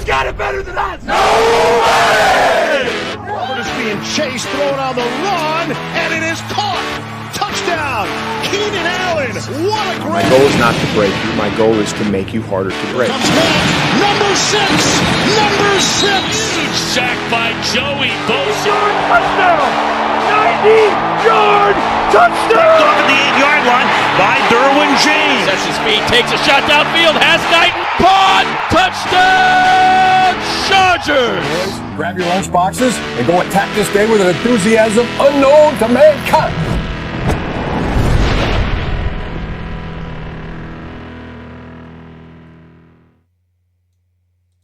Who's got it better than us? Nobody! Robert is being chased, thrown on the run, and it is caught. Touchdown, Keenan Allen. What a great... My goal is not to break you. My goal is to make you harder to break. Comes back, number 6. Huge sack by Joey Bosa. Touchdown! 90-yard touchdown! Off at the 8-yard line by Derwin James. Sets his speed, takes a shot downfield, has Knighton. Caught! Touchdown! Chargers! Boys, grab your lunch boxes and go attack this day with an enthusiasm unknown to mankind.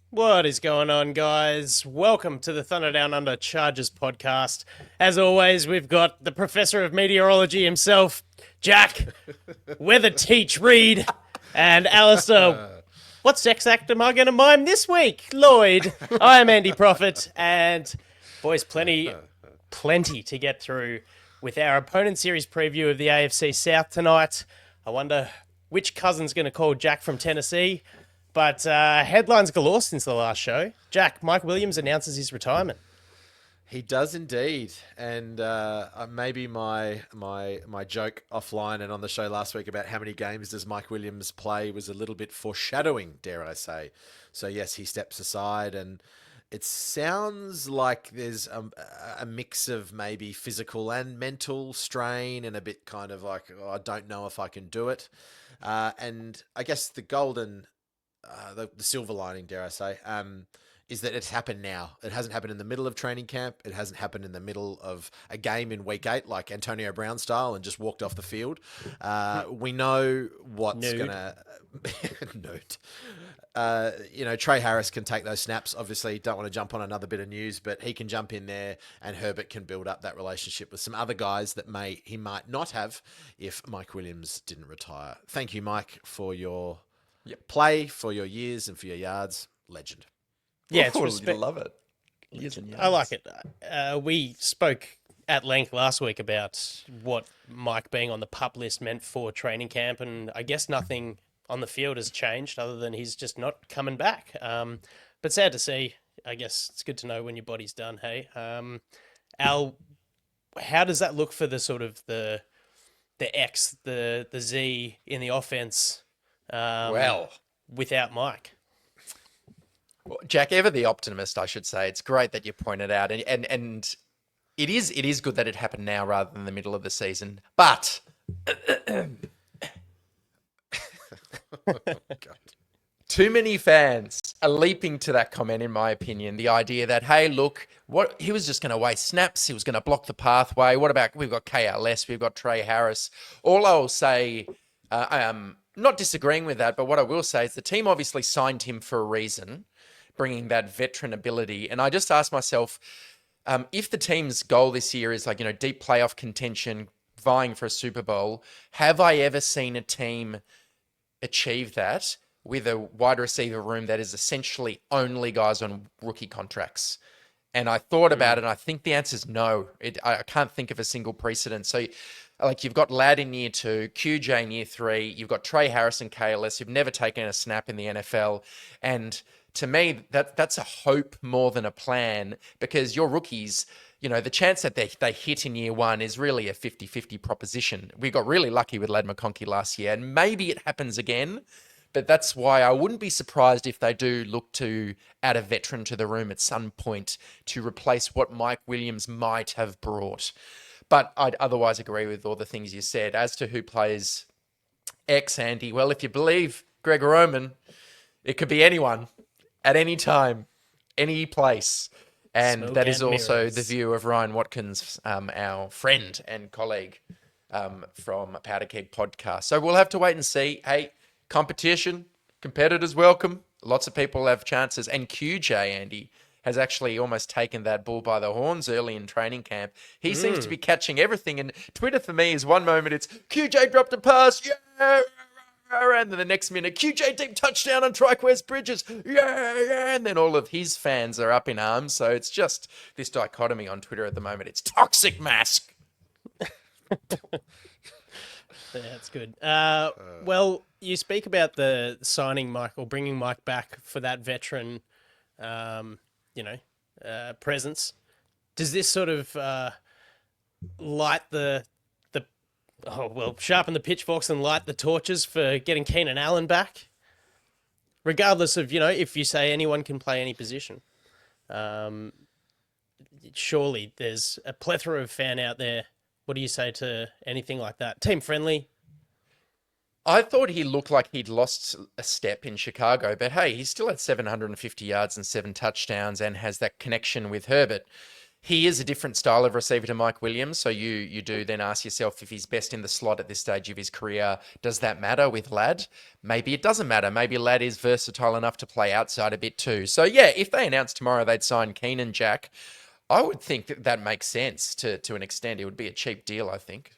What is going on, guys? Welcome to the Thunder Down Under Chargers podcast. As always, we've got the professor of meteorology himself, Jack, weather teach Reed, and Alistair. What sex act am I going to mime this week? Lloyd. I'm Andy Prophet, and boys, plenty to get through with our opponent series preview of the AFC South tonight. I wonder which cousin's going to call Jack from Tennessee. But headlines galore since the last show. Jack, Mike Williams announces his retirement. He does indeed, and maybe my joke offline and on the show last week about how many games does Mike Williams play was a little bit foreshadowing, dare I say. So yes, he steps aside, and it sounds like there's a mix of maybe physical and mental strain, and a bit kind of like, oh, I don't know if I can do it. And I guess the silver lining, dare I say, is that it's happened now. It hasn't happened in the middle of training camp. It hasn't happened in the middle of a game in week 8, like Antonio Brown style, and just walked off the field. We know what's going to... Nude. Trey Harris can take those snaps. Obviously, don't want to jump on another bit of news, but he can jump in there, and Herbert can build up that relationship with some other guys that he might not have if Mike Williams didn't retire. Thank you, Mike, for your... play, for your years and for your yards. Legend. Yeah, it's you love it. Years and yards. I like it. We spoke at length last week about what Mike being on the PUP list meant for training camp, and I guess nothing on the field has changed other than he's just not coming back. But sad to see. I guess it's good to know when your body's done, hey? Al, how does that look for the sort of the X, the Z in the offense? Without Mike. Well, Jack, ever the optimist, I should say. It's great that you pointed out, and it is good that it happened now rather than the middle of the season. But too many fans are leaping to that comment, in my opinion. The idea that, hey, look, what he was just going to waste snaps, he was going to block the pathway. What about we've got KLS, we've got Trey Harris. All I will say, not disagreeing with that, but what I will say is the team obviously signed him for a reason, bringing that veteran ability. And I just asked myself, if the team's goal this year is deep playoff contention, vying for a Super Bowl, have I ever seen a team achieve that with a wide receiver room that is essentially only guys on rookie contracts? And I thought about it, and I think the answer is no. I can't think of a single precedent. So, you've got Ladd in year 2, QJ in year 3, you've got Trey Harris and KLS who've never taken a snap in the NFL. And to me, that's a hope more than a plan, because your rookies, the chance that they hit in year 1 is really a 50-50 proposition. We got really lucky with Ladd McConkey last year, and maybe it happens again. But that's why I wouldn't be surprised if they do look to add a veteran to the room at some point to replace what Mike Williams might have brought. But I'd otherwise agree with all the things you said. As to who plays X, Andy, well, if you believe Greg Roman, it could be anyone, at any time, any place. And Smoke that is and also mirrors. the view of Ryan Watkins, our friend and colleague from Powder Keg Podcast. So we'll have to wait and see. Hey, competition, competitors welcome. Lots of people have chances. And QJ, Andy, has actually almost taken that bull by the horns early in training camp. He seems to be catching everything. And Twitter for me is one moment it's QJ dropped a pass, yeah, and then the next minute QJ deep touchdown on Triquest Bridges, yeah, and then all of his fans are up in arms. So it's just this dichotomy on Twitter at the moment. It's toxic mask. Yeah, that's good. Well, you speak about the signing Mike or bringing Mike back for that veteran presence. Does this sort of sharpen the pitchforks and light the torches for getting Keenan Allen back? Regardless of, if you say anyone can play any position. Surely there's a plethora of fan out there. What do you say to anything like that? Team friendly. I thought he looked like he'd lost a step in Chicago, but hey, he's still at 750 yards and 7 touchdowns and has that connection with Herbert. He is a different style of receiver to Mike Williams, so you do then ask yourself if he's best in the slot at this stage of his career. Does that matter with Ladd? Maybe it doesn't matter. Maybe Ladd is versatile enough to play outside a bit too. So yeah, if they announce tomorrow they'd sign Keenan, Jack, I would think that makes sense to an extent. It would be a cheap deal, I think.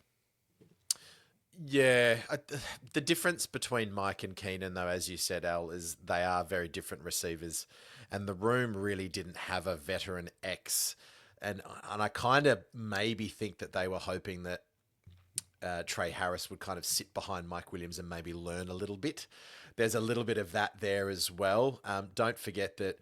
Yeah, the difference between Mike and Keenan, though, as you said, Al, is they are very different receivers, and the room really didn't have a veteran X. And I kind of maybe think that they were hoping that Trey Harris would kind of sit behind Mike Williams and maybe learn a little bit. There's a little bit of that there as well. Don't forget that,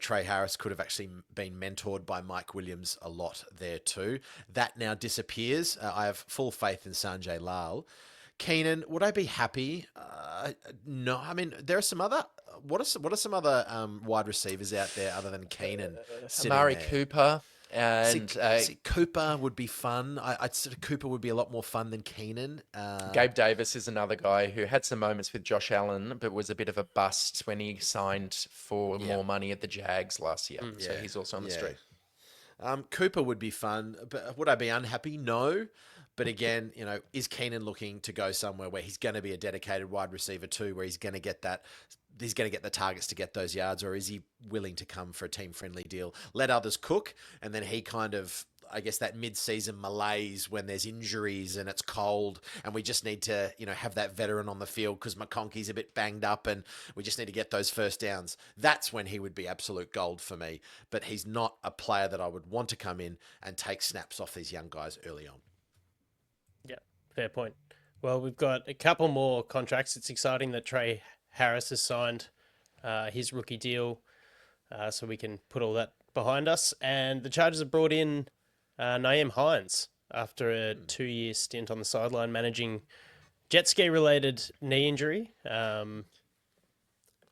Trey Harris could have actually been mentored by Mike Williams a lot there too. That now disappears. I have full faith in Sanjay Lal. Keenan, would I be happy? No. I mean, there are some other... What are some other wide receivers out there other than Keenan? Amari Cooper. And Cooper would be fun. I'd sort of Cooper would be a lot more fun than Keenan. Gabe Davis is another guy who had some moments with Josh Allen, but was a bit of a bust when he signed for more money at the Jags last year. So he's also on the street. Cooper would be fun, but would I be unhappy? No. But again, is Keenan looking to go somewhere where he's going to be a dedicated wide receiver too, where he's going to get that? He's going to get the targets to get those yards, or is he willing to come for a team-friendly deal? Let others cook, and then he kind of, I guess, that mid-season malaise when there's injuries and it's cold, and we just need to, have that veteran on the field because McConkey's a bit banged up, and we just need to get those first downs. That's when he would be absolute gold for me. But he's not a player that I would want to come in and take snaps off these young guys early on. Yeah, fair point. Well, we've got a couple more contracts. It's exciting that Trey Harris has signed his rookie deal, so we can put all that behind us. And the Chargers have brought in Nyheim Hines after a 2-year stint on the sideline managing jet ski-related knee injury.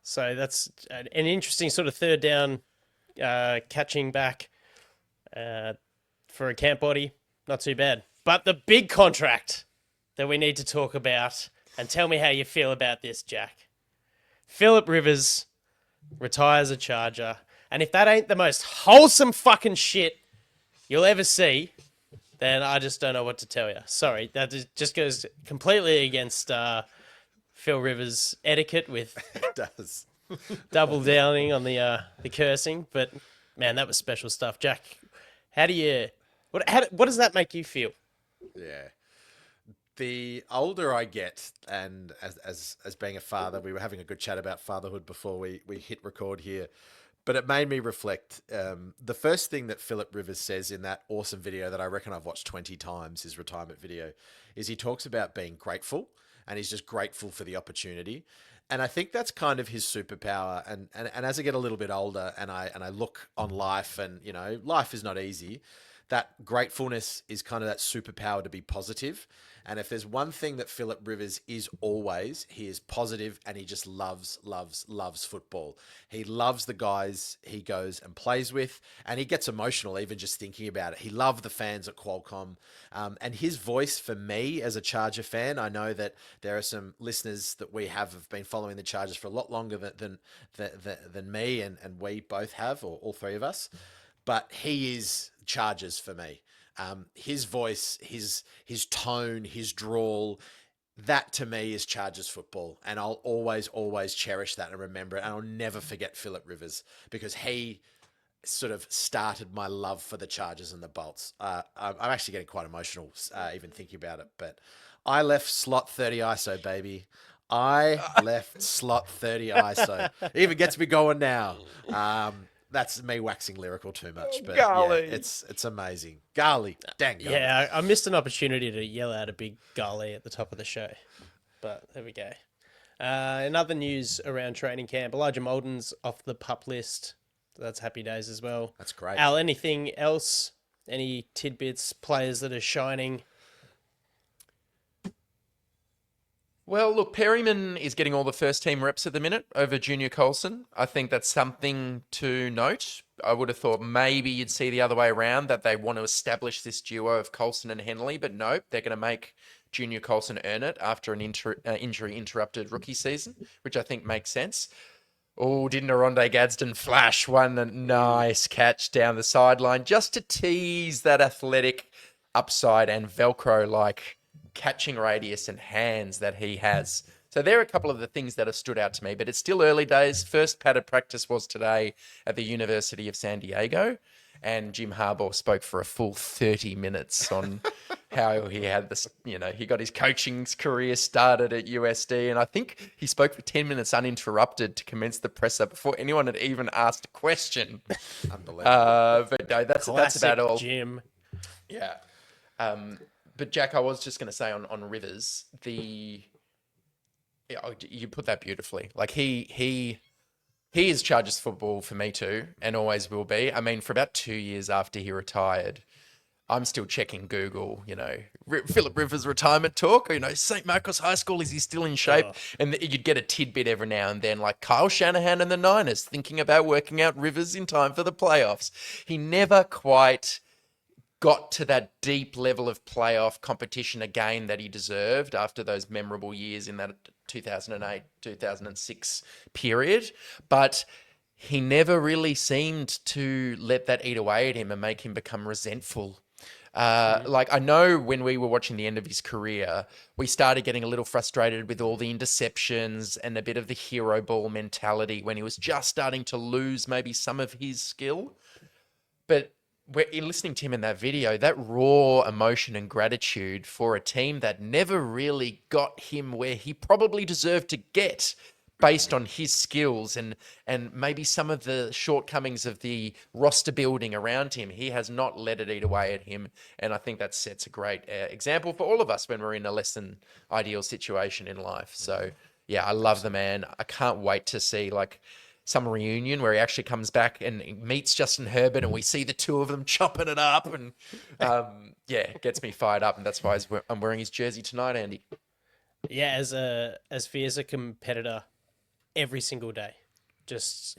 So that's an interesting sort of third down catching back for a camp body. Not too bad. But the big contract that we need to talk about, and tell me how you feel about this, Jack. Phillip Rivers retires a Charger. And if that ain't the most wholesome fucking shit you'll ever see, then I just don't know what to tell you. Sorry, that just goes completely against Phil Rivers' etiquette with It does. double downing on the cursing. But, man, that was special stuff. Jack, what does that make you feel? Yeah. The older I get, and as being a father, we were having a good chat about fatherhood before we hit record here, but it made me reflect. The first thing that Phillip Rivers says in that awesome video that I reckon I've watched 20 times, his retirement video, is he talks about being grateful, and he's just grateful for the opportunity. And I think that's kind of his superpower. And as I get a little bit older and I look on life, and, life is not easy, that gratefulness is kind of that superpower to be positive. And if there's one thing that Phillip Rivers is always, he is positive, and he just loves football. He loves the guys he goes and plays with, and he gets emotional even just thinking about it. He loved the fans at Qualcomm. And his voice for me as a Charger fan, I know that there are some listeners that we have been following the Chargers for a lot longer than me, and we both have, or all three of us. But he is Chargers for me. His voice, his tone, his drawl, that to me is Chargers football. And I'll always cherish that and remember it. And I'll never forget Phillip Rivers, because he sort of started my love for the Chargers and the Bolts. I'm actually getting quite emotional even thinking about it. But I left slot 30 ISO, baby. I left slot 30 ISO. It even gets me going now. That's me waxing lyrical too much, but yeah, it's amazing. Garly, dang. Garly. Yeah, I missed an opportunity to yell out a big golly at the top of the show, but there we go. In other news around training camp, Elijah Molden's off the PUP list That's happy days as well. That's great. Al, anything else? Any tidbits, players that are shining? Well, look, Perryman is getting all the first team reps at the minute over Junior Colson. I think that's something to note. I would have thought maybe you'd see the other way around, that they want to establish this duo of Colson and Henley, but nope, they're going to make Junior Colson earn it after an injury-interrupted rookie season, which I think makes sense. Oh, didn't Aronde Gadsden flash one nice catch down the sideline just to tease that athletic upside and Velcro-like catching radius and hands that he has. So there are a couple of the things that have stood out to me, but it's still early days. First padded practice was today at the University of San Diego, and Jim Harbaugh spoke for a full 30 minutes on how he had this, he got his coaching career started at USD, and I think he spoke for 10 minutes uninterrupted to commence the presser before anyone had even asked a question. Unbelievable. But no, that's Classic about all. Jim. Yeah. But Jack, I was just going to say on Rivers, you put that beautifully. Like he is Chargers football for me too, and always will be. I mean, for about 2 years after he retired, I'm still checking Google, Philip Rivers retirement talk, St. Marcos High School, is he still in shape? Oh. And you'd get a tidbit every now and then, like Kyle Shanahan and the Niners thinking about working out Rivers in time for the playoffs. He never quite got to that deep level of playoff competition again that he deserved after those memorable years in that 2008, 2006 period. But he never really seemed to let that eat away at him and make him become resentful. I know when we were watching the end of his career, we started getting a little frustrated with all the interceptions and a bit of the hero ball mentality when he was just starting to lose maybe some of his skill. But in listening to him in that video, that raw emotion and gratitude for a team that never really got him where he probably deserved to get based on his skills and maybe some of the shortcomings of the roster building around him, he has not let it eat away at him. And I think that sets a great example for all of us when we're in a less than ideal situation in life. So, yeah, I love the man. I can't wait to see some reunion where he actually comes back and meets Justin Herbert and we see the two of them chopping it up, and it gets me fired up, and that's why I'm wearing his jersey tonight, Andy. Yeah, as fierce a competitor every single day. Just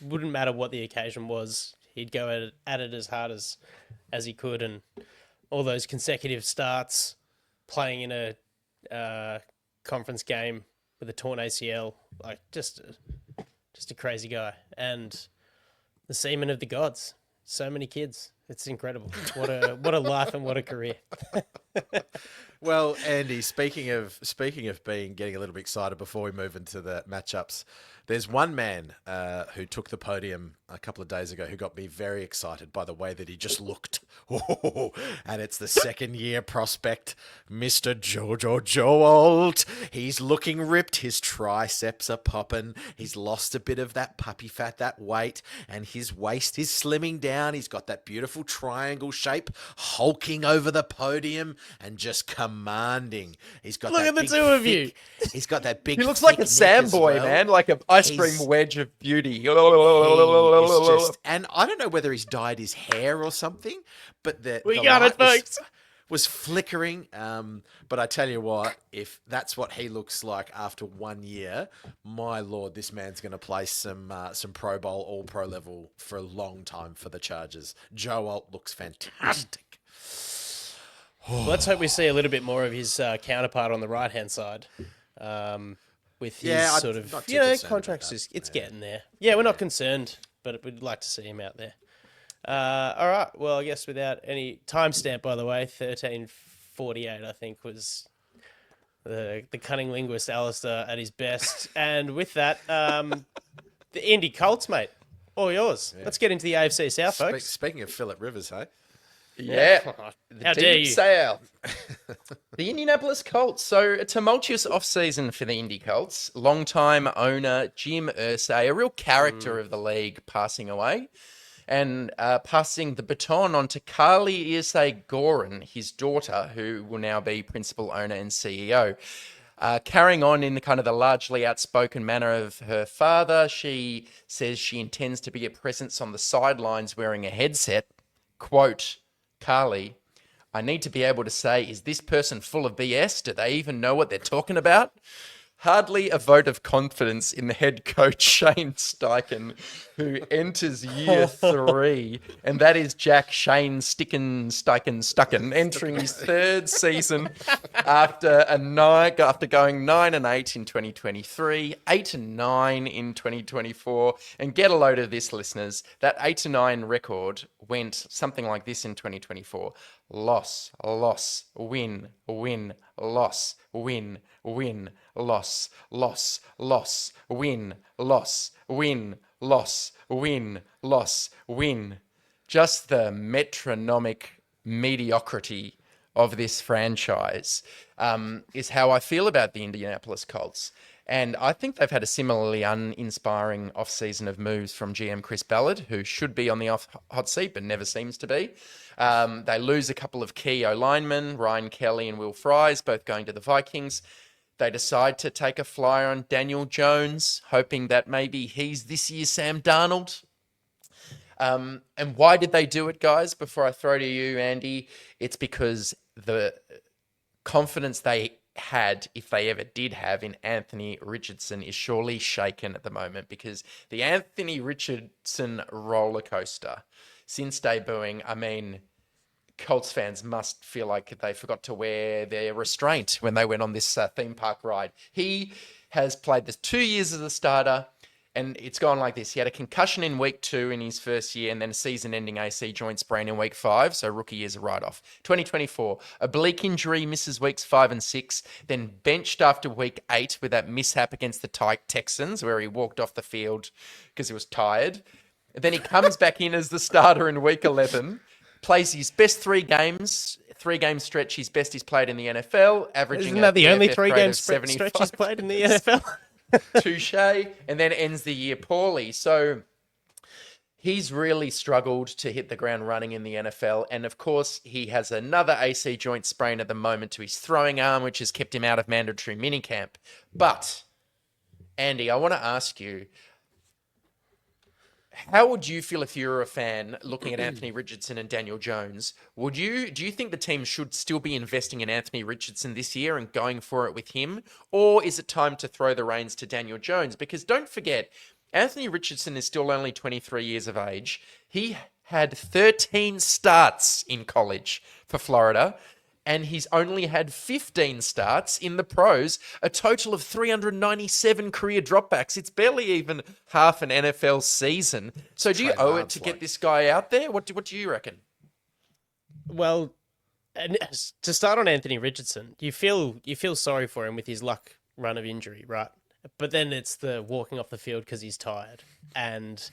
wouldn't matter what the occasion was. He'd go at it as hard as he could, and all those consecutive starts, playing in a conference game with a torn ACL, just a crazy guy, and the semen of the gods. So many kids. It's incredible. What a life and what a career. Well, Andy, speaking of getting a little bit excited before we move into the matchups, there's one man who took the podium a couple of days ago who got me very excited by the way that he just looked. And it's the second-year prospect, Mr. Joe Alt. He's looking ripped. His triceps are popping. He's lost a bit of that puppy fat, that weight, and his waist is slimming down. He's got that beautiful triangle shape, hulking over the podium and just commanding. He's got Look that at the big, two of thick, you. He's got that big. He looks like a Sam boy, man, like an ice cream wedge of beauty. And I don't know whether he's dyed his hair or something, but the got it, light folks. was flickering. But I tell you what, if that's what he looks like after 1 year, my lord, this man's going to play some Pro Bowl, all pro level for a long time for the Chargers. Joe Alt looks fantastic. Let's hope we see a little bit more of his counterpart on the right-hand side. With his contracts, it's getting there. Yeah, we're not concerned, but we'd like to see him out there. All right, well, I guess without any timestamp, by the way, 13:48, I think, was the cunning linguist Alistair at his best. And with that, the Indy Colts, mate, all yours. Yeah. Let's get into the AFC South, folks. Speaking of Philip Rivers, hey? Yeah. How dare you? South. The Indianapolis Colts. So a tumultuous off-season for the Indy Colts. Long-time owner Jim Irsay, a real character of the league, passing away. And passing the baton on to Carly Irsay Gorin, his daughter, who will now be principal owner and CEO. Carrying on in the kind of the largely outspoken manner of her father, she says she intends to be a presence on the sidelines wearing a headset. Quote, Carly, I need to be able to say, is this person full of BS? Do they even know what they're talking about? Hardly a vote of confidence in the head coach, Shane Steichen, who enters year 3. And that is Jack Shane Steichen, entering his 3rd season after going 9-8 in 2023, 8-9 in 2024. And get a load of this, listeners. That 8-9 record went something like this in 2024. Loss, win, loss, win, loss, win, win. Just the metronomic mediocrity of this franchise is how I feel about the Indianapolis Colts. And I think they've had a similarly uninspiring off-season of moves from GM Chris Ballard, who should be on the hot seat, but never seems to be. They lose a couple of key O-linemen, Ryan Kelly and Will Fries, both going to the Vikings. They decide to take a flyer on Daniel Jones, hoping that maybe he's this year's Sam Darnold. And why did they do it, guys? Before I throw to you, Andy, it's because the confidence they had, if they ever did have, in Anthony Richardson is surely shaken at the moment, because the Anthony Richardson roller coaster since debuting, I mean, Colts fans must feel like they forgot to wear their restraint when they went on this theme park ride. He has played this 2 years as a starter, and it's gone like this. He had a concussion in week 2 in his first year, and then a season-ending AC joint sprain in week 5, so rookie year's a write-off. 2024, oblique injury, misses weeks 5 and 6, then benched after week 8 with that mishap against the Texans, where he walked off the field because he was tired. Then he comes back in as the starter in week 11, plays his best 3 games, 3-game stretch, his best he's played in the NFL, averaging Isn't that the only 3-game stretch he's played in the NFL? Touche, and then ends the year poorly. So he's really struggled to hit the ground running in the NFL. And of course, he has another AC joint sprain at the moment to his throwing arm, which has kept him out of mandatory minicamp. But, Andy, I want to ask you, how would you feel if you were a fan looking at Anthony Richardson and Daniel Jones? Do you think the team should still be investing in Anthony Richardson this year and going for it with him? Or is it time to throw the reins to Daniel Jones? Because don't forget, Anthony Richardson is still only 23 years of age. He had 13 starts in college for Florida, and he's only had 15 starts in the pros, a total of 397 career dropbacks. It's barely even half an NFL season. So do you owe it to get this guy out there? What do you reckon? Well, to start on Anthony Richardson, you feel sorry for him with his luck run of injury, right? But then it's the walking off the field because he's tired. And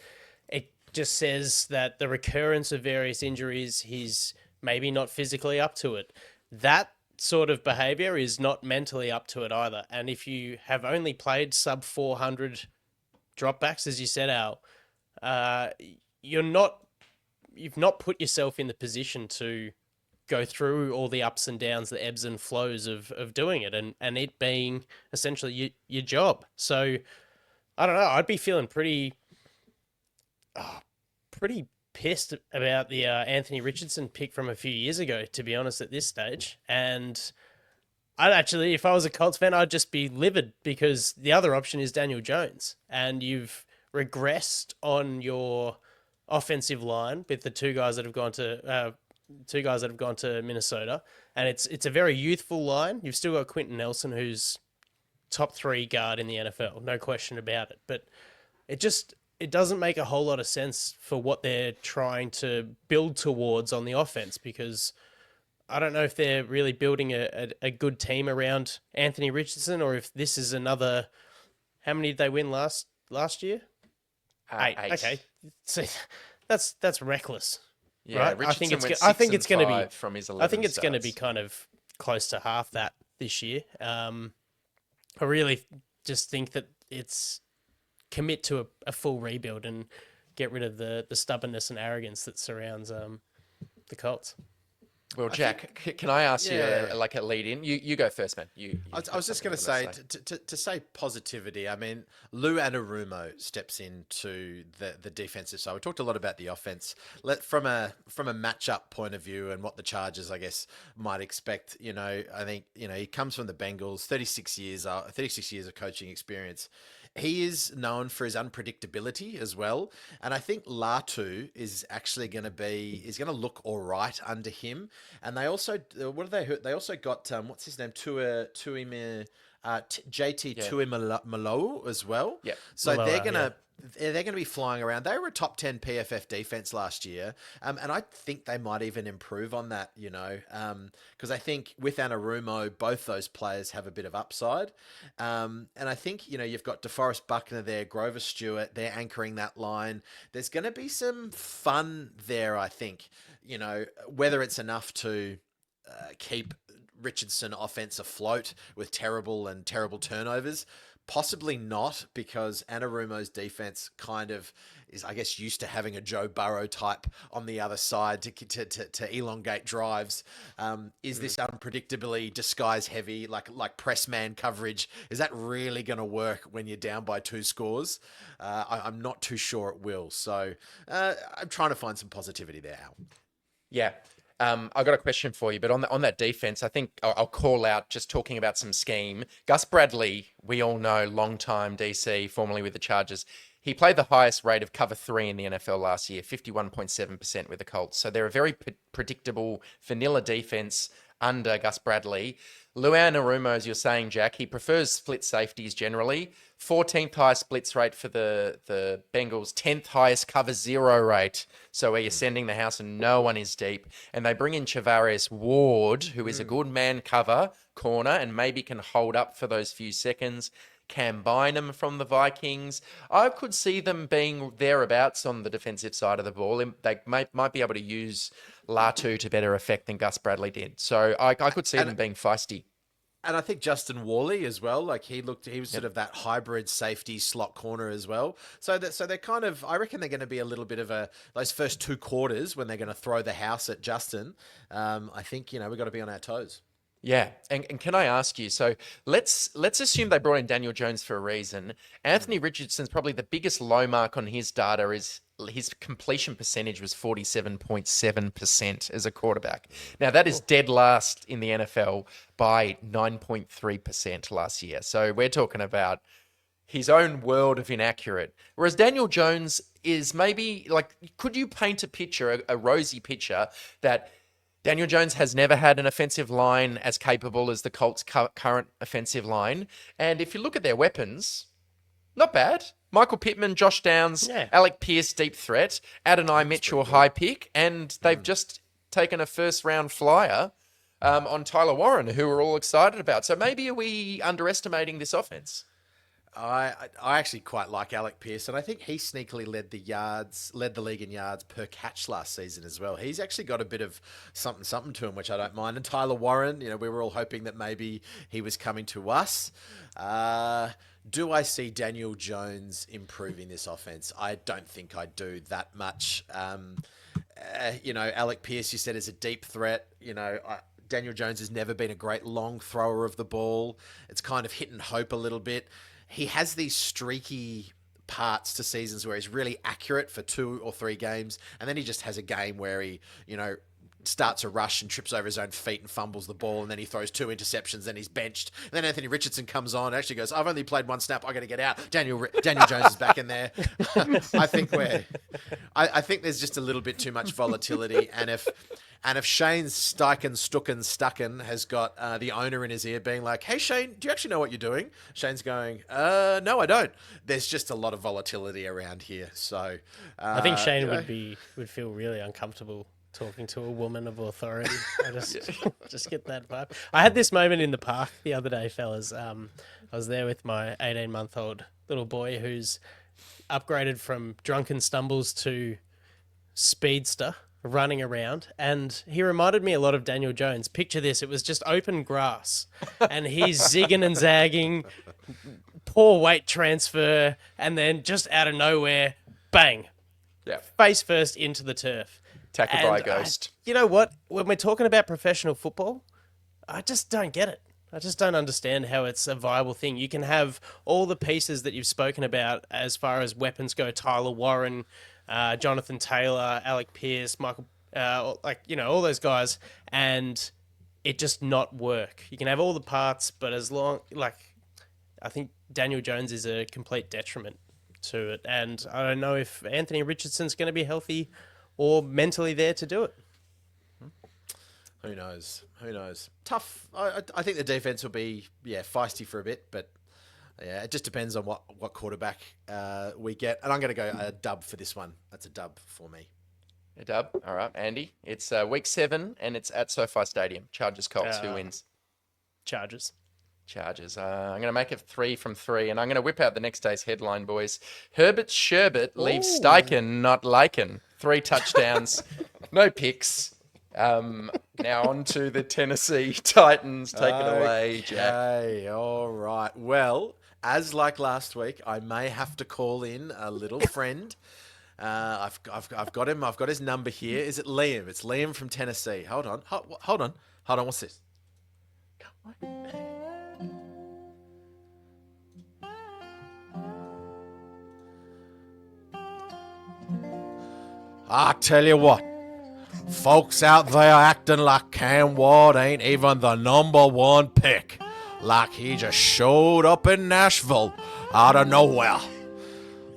it just says that the recurrence of various injuries, he's maybe not physically up to it. That sort of behavior is not mentally up to it either. And if you have only played sub 400 dropbacks, as you said, Al, you've not put yourself in the position to go through all the ups and downs, the ebbs and flows of doing it, and it being essentially your job. So I don't know. I'd be feeling pretty pissed about the Anthony Richardson pick from a few years ago, to be honest, at this stage. And I'd actually, if I was a Colts fan, I'd just be livid, because the other option is Daniel Jones, and you've regressed on your offensive line with the two guys that have gone to Minnesota, and it's a very youthful line. You've still got Quentin Nelson, who's top 3 guard in the NFL, no question about it. But it doesn't make a whole lot of sense for what they're trying to build towards on the offense, because I don't know if they're really building a good team around Anthony Richardson, or if this is another. How many did they win last year? 8. Okay, so that's reckless. Yeah, right? Richardson I think it's going to be from his 11 I think it's going to starts. be kind of close to half that this year. I really just think that it's commit to a full rebuild and get rid of the stubbornness and arrogance that surrounds the Colts. Well, Jack, can I ask you Yeah. a lead in? You go first, man. I was just going to say, to say positivity, I mean, Lou Anarumo steps into the defensive side. We talked a lot about the offense. From a matchup point of view and what the Chargers, I guess, might expect, I think, he comes from the Bengals, 36 years of coaching experience. He is known for his unpredictability as well. And I think Latu is actually going to look all right under him. And they also, they also got, what's his name? JT Tuimoloau as well. Yeah. So Maloa, they're going to be flying around. They were a top 10 PFF defense last year. And I think they might even improve on that, because I think with Anarumo, both those players have a bit of upside. And I think, you've got DeForest Buckner there, Grover Stewart, they're anchoring that line. There's going to be some fun there, I think, whether it's enough to keep Richardson offense afloat with terrible turnovers. Possibly not, because Anarumo's defense kind of is, I guess, used to having a Joe Burrow type on the other side to elongate drives. Is this unpredictably disguise heavy, like press man coverage? Is that really going to work when you're down by 2 scores? I'm not too sure it will. So I'm trying to find some positivity there, Al. Yeah. I got a question for you, but on that defense, I think I'll call out, just talking about some scheme. Gus Bradley, we all know, long-time DC, formerly with the Chargers. He played the highest rate of cover 3 in the NFL last year, 51.7% with the Colts. So they're a very predictable vanilla defense under Gus Bradley. Luan Anarumo, as you're saying, Jack, he prefers split safeties generally. 14th highest splits rate for the Bengals, 10th highest cover 0 rate. So where you're sending the house and no one is deep. And they bring in Charvarius Ward, who is a good man cover corner and maybe can hold up for those few seconds. Cam Bynum from the Vikings. I could see them being thereabouts on the defensive side of the ball. They might be able to use Latu to better effect than Gus Bradley did. So I could see them being feisty. And I think Justin Worley as well. Like he was sort of that hybrid safety slot corner as well. So they're kind of, I reckon they're going to be a little bit of those first 2 quarters when they're going to throw the house at Justin. I think, we've got to be on our toes. Yeah, and can I ask you, so let's assume they brought in Daniel Jones for a reason. Anthony Richardson's probably the biggest low mark on his data is his completion percentage was 47.7% as a quarterback. Now, that is dead last in the NFL by 9.3% last year. So we're talking about his own world of inaccurate. Whereas Daniel Jones is maybe, could you paint a picture, a rosy picture, that Daniel Jones has never had an offensive line as capable as the Colts' current offensive line. And if you look at their weapons, not bad. Michael Pittman, Josh Downs, Alec Pierce, deep threat, Adonai Mitchell, high pick, and they've just taken a first-round flyer on Tyler Warren, who we're all excited about. So maybe are we underestimating this offense? I actually quite like Alec Pierce, and I think he sneakily led the league in yards per catch last season as well. He's actually got a bit of something to him, which I don't mind. And Tyler Warren, we were all hoping that maybe he was coming to us. Do I see Daniel Jones improving this offense? I don't think I do that much. Alec Pierce, you said, is a deep threat. Daniel Jones has never been a great long thrower of the ball. It's kind of hit and hope a little bit. He has these streaky parts to seasons where he's really accurate for 2 or 3 games, and then he just has a game where he, starts a rush and trips over his own feet and fumbles the ball, and then he throws 2 interceptions, then he's benched. And then Anthony Richardson comes on and actually goes, I've only played 1 snap, I got to get out. Daniel Jones is back in there. I think there's just a little bit too much volatility, and if Shane Steichen has got the owner in his ear being like, hey, Shane, do you actually know what you're doing? Shane's going, no, I don't. There's just a lot of volatility around here. So I think Shane would feel really uncomfortable talking to a woman of authority. I just get that vibe. I had this moment in the park the other day, fellas. I was there with my 18-month-old little boy who's upgraded from drunken stumbles to speedster, running around, and he reminded me a lot of Daniel Jones. Picture this, it was just open grass and he's zigging and zagging, poor weight transfer, and then just out of nowhere, bang, face first into the turf. Tackled by a ghost. You know what? When we're talking about professional football, I just don't get it. I just don't understand how it's a viable thing. You can have all the pieces that you've spoken about as far as weapons go, Tyler Warren, Jonathan Taylor, Alec Pierce, Michael, all those guys, and it just not work. You can have all the parts, but I think Daniel Jones is a complete detriment to it. And I don't know if Anthony Richardson's going to be healthy or mentally there to do it. Who knows? Tough. I think the defense will be, feisty for a bit, but it just depends on what quarterback we get. And I'm going to go a dub for this one. That's a dub for me. A dub. All right, Andy. It's week 7, and it's at SoFi Stadium. Chargers Colts. Who wins? Chargers. I'm going to make it 3 from 3, and I'm going to whip out the next day's headline, boys. Herbert Sherbert leaves Steichen not liking. 3 touchdowns, no picks. Now on to the Tennessee Titans. Take it away, Jack. Okay, all right. Well, as like last week, I may have to call in a little friend. I've got him. I've got his number here. Is it Liam? It's Liam from Tennessee. Hold on. What's this? I tell you what. Folks out there acting like Cam Ward ain't even the number 1 pick. Like he just showed up in Nashville out of nowhere.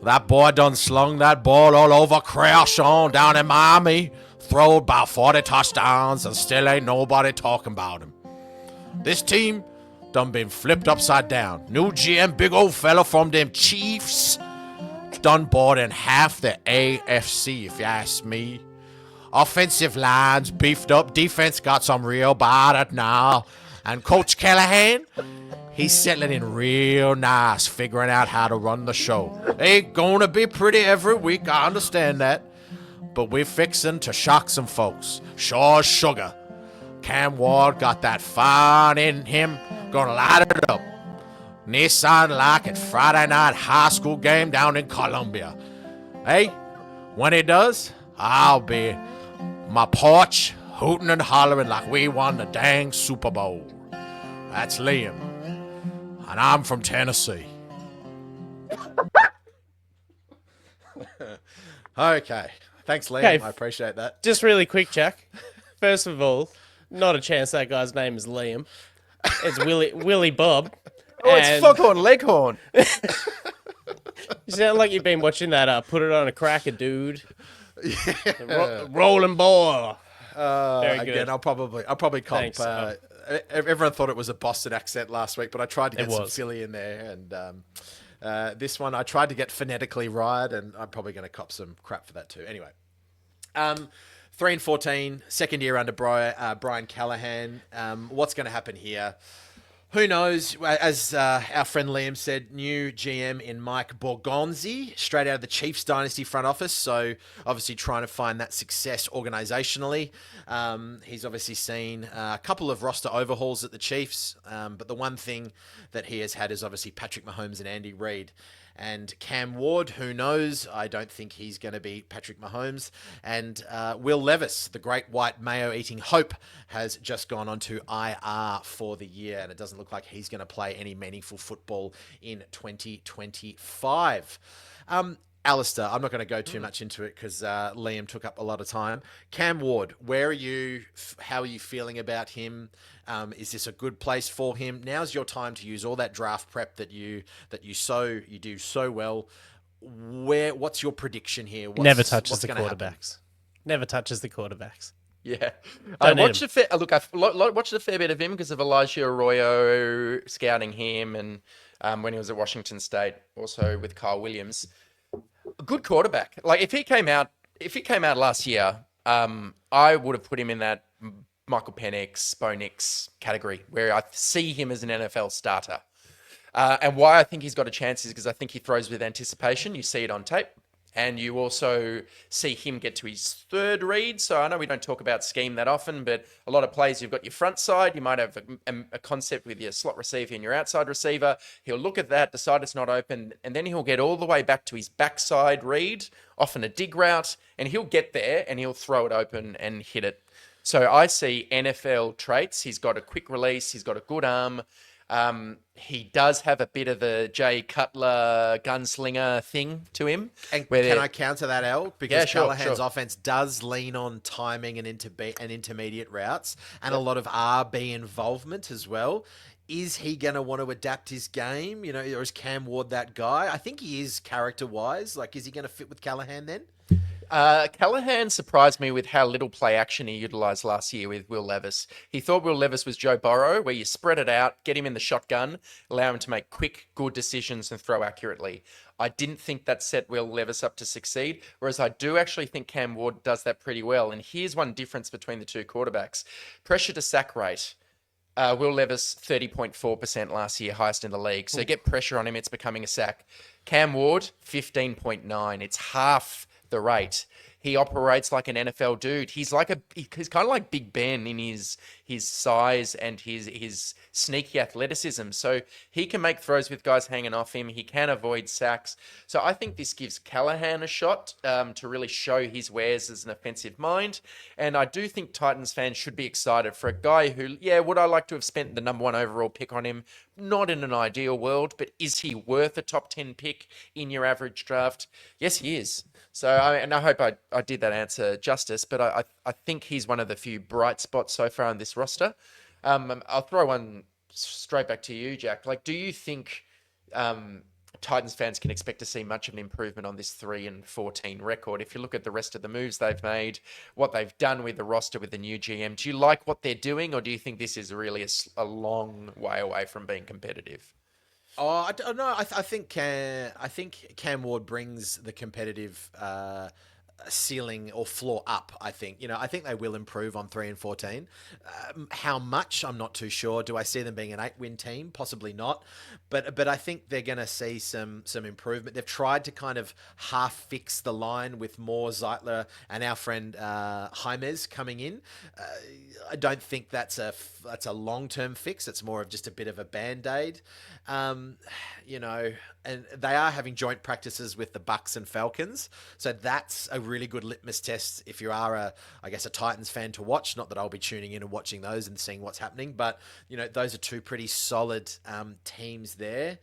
That boy done slung that ball all over Crashawn down in Miami. Throwed about 40 touchdowns and still ain't nobody talking about him. This team done been flipped upside down. New GM, big old fella from them Chiefs. Done bought in half the AFC, if you ask me. Offensive lines beefed up. Defense got some real bad now. And Coach Callahan, he's settling in real nice, figuring out how to run the show. Ain't gonna be pretty every week, I understand that. But we're fixing to shock some folks. Sure as sugar. Cam Ward got that fire in him. Gonna light it up. Nissan like it Friday night high school game down in Columbia. Hey, when he does, I'll be my porch hooting and hollering like we won the dang Super Bowl. That's Liam. And I'm from Tennessee. Okay. Thanks, Liam. Okay. I appreciate that. Just really quick, Jack. First of all, not a chance that guy's name is Liam. It's Willie Bob. Oh, it's Foghorn Leghorn. You sound like you've been watching that Put It On a Cracker, dude. Yeah. Rolling ball. Very good. Again, I'll probably comp. Thanks. Everyone thought it was a Boston accent last week, but I tried to get some Philly in there. And this one, I tried to get phonetically right, and I'm probably going to cop some crap for that too. Anyway, 3-14, second year under Brian Callahan. What's going to happen here? Who knows? As our friend Liam said, new GM in Mike Borgonzi, straight out of the Chiefs dynasty front office. So obviously trying to find that success organizationally. He's obviously seen a couple of roster overhauls at the Chiefs. But the one thing that he has had is obviously Patrick Mahomes and Andy Reid. And Cam Ward, who knows? I don't think he's going to be Patrick Mahomes. And Will Levis, the great white mayo-eating hope, has just gone on to IR for the year. And it doesn't look like he's going to play any meaningful football in 2025. Alistair, I'm not going to go too much into it because Liam took up a lot of time. Cam Ward, where are you? How are you feeling about him? Is this a good place for him? Now's your time to use all that draft prep that you do so well. What's your prediction here? Never touches the quarterbacks. Never touches the quarterbacks. Yeah, I watched a fair bit of him because of Elijah Arroyo scouting him, and when he was at Washington State, also with Kyle Williams. A good quarterback. Like if he came out last year, I would have put him in that Michael Penix, Bo Nix category where I see him as an NFL starter. And why I think he's got a chance is because I think he throws with anticipation. You see it on tape. And you also see him get to his third read. So I know we don't talk about scheme that often, but a lot of plays, you've got your front side. You might have a concept with your slot receiver and your outside receiver. He'll look at that, decide it's not open, and then he'll get all the way back to his backside read, often a dig route, and he'll get there and he'll throw it open and hit it. So I see NFL traits. He's got a quick release. He's got a good arm. He does have a bit of the Jay Cutler gunslinger thing to him. And can I counter that, Al? Because sure, Callahan's offense does lean on timing and intermediate routes and a lot of RB involvement as well. Is he going to want to adapt his game? Or is Cam Ward that guy? I think he is character-wise. Like, is he going to fit with Callahan then? Callahan surprised me with how little play action he utilized last year with Will Levis. He thought Will Levis was Joe Burrow, where you spread it out, get him in the shotgun, allow him to make quick, good decisions and throw accurately. I didn't think that set Will Levis up to succeed, whereas I do actually think Cam Ward does that pretty well. And here's one difference between the two quarterbacks. Pressure to sack rate. Will Levis, 30.4% last year, highest in the league. So get pressure on him, it's becoming a sack. Cam Ward, 15.9. It's half the rate. He operates like an NFL dude. He's kind of like Big Ben in his size and his sneaky athleticism. So he can make throws with guys hanging off him. He can avoid sacks. So I think this gives Callahan a shot to really show his wares as an offensive mind. And I do think Titans fans should be excited for a guy who, would I like to have spent the number 1 overall pick on him? Not in an ideal world, but is he worth a top 10 pick in your average draft? Yes, he is. So, I hope I did that answer justice, but I think he's one of the few bright spots so far on this roster. I'll throw one straight back to you, Jack. Like, do you think Titans fans can expect to see much of an improvement on this 3-14 record? If you look at the rest of the moves they've made, what they've done with the roster with the new GM, do you like what they're doing, or do you think this is really a long way away from being competitive? Oh, I don't know. I think Cam Ward brings the competitive ceiling or floor up. I think they will improve on 3-14. How much, I'm not too sure. Do I see them being an 8-win team? Possibly not. But I think they're going to see some improvement. They've tried to kind of half fix the line with Moore, Zeitler, and our friend Jaimez coming in. I don't think that's a long-term fix. It's more of just a bit of a band-aid. And they are having joint practices with the Bucks and Falcons. So that's a really good litmus test if you are a Titans fan to watch. Not that I'll be tuning in and watching those and seeing what's happening, but those are two pretty solid teams there.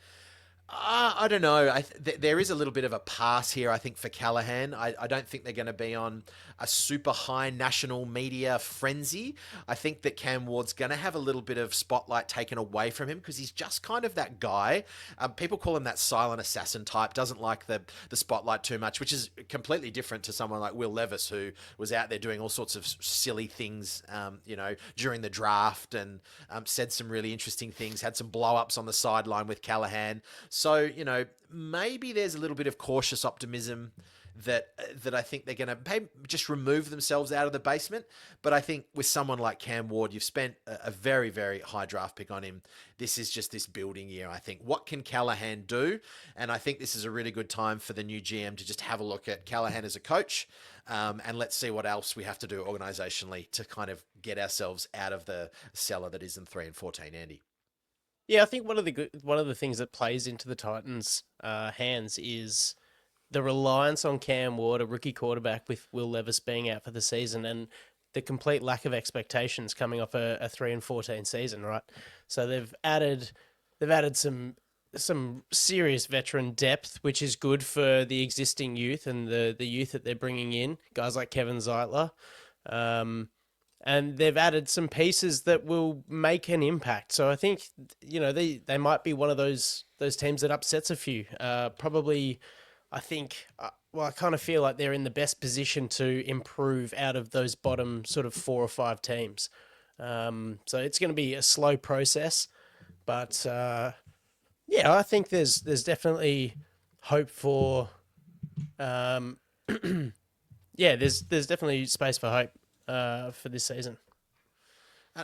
I don't know. There is a little bit of a pass here, I think, for Callahan. I don't think they're going to be on a super high national media frenzy. I think that Cam Ward's going to have a little bit of spotlight taken away from him because he's just kind of that guy. People call him that silent assassin type, doesn't like the spotlight too much, which is completely different to someone like Will Levis, who was out there doing all sorts of silly things, during the draft and said some really interesting things, had some blow-ups on the sideline with Callahan. So, maybe there's a little bit of cautious optimism that I think they're going to just remove themselves out of the basement. But I think with someone like Cam Ward, you've spent a very, very high draft pick on him. This is just this building year, I think. What can Callahan do? And I think this is a really good time for the new GM to just have a look at Callahan as a coach. And let's see what else we have to do organizationally to kind of get ourselves out of the cellar that is in 3-14, Andy. Yeah, I think one of the things that plays into the Titans' hands is the reliance on Cam Ward, a rookie quarterback, with Will Levis being out for the season, and the complete lack of expectations coming off a 3-14 season, right? So they've added some serious veteran depth, which is good for the existing youth and the youth that they're bringing in, guys like Kevin Zeitler. And they've added some pieces that will make an impact. So I think, they might be one of those teams that upsets a few. Probably, I think, I kind of feel like they're in the best position to improve out of those bottom sort of 4 or 5 teams. So it's going to be a slow process. But, I think there's definitely hope for... there's definitely space for hope for this season.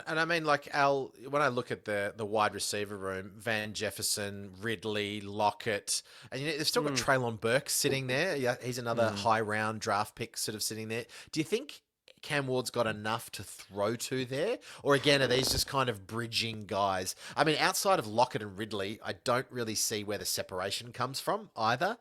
And I mean, like Al, when I look at the wide receiver room, Van Jefferson, Ridley, Lockett, and they've still got Treylon Burks sitting there. Yeah, he's another high round draft pick sort of sitting there. Do you think Cam Ward's got enough to throw to there? Or again, are these just kind of bridging guys? I mean, outside of Lockett and Ridley, I don't really see where the separation comes from either,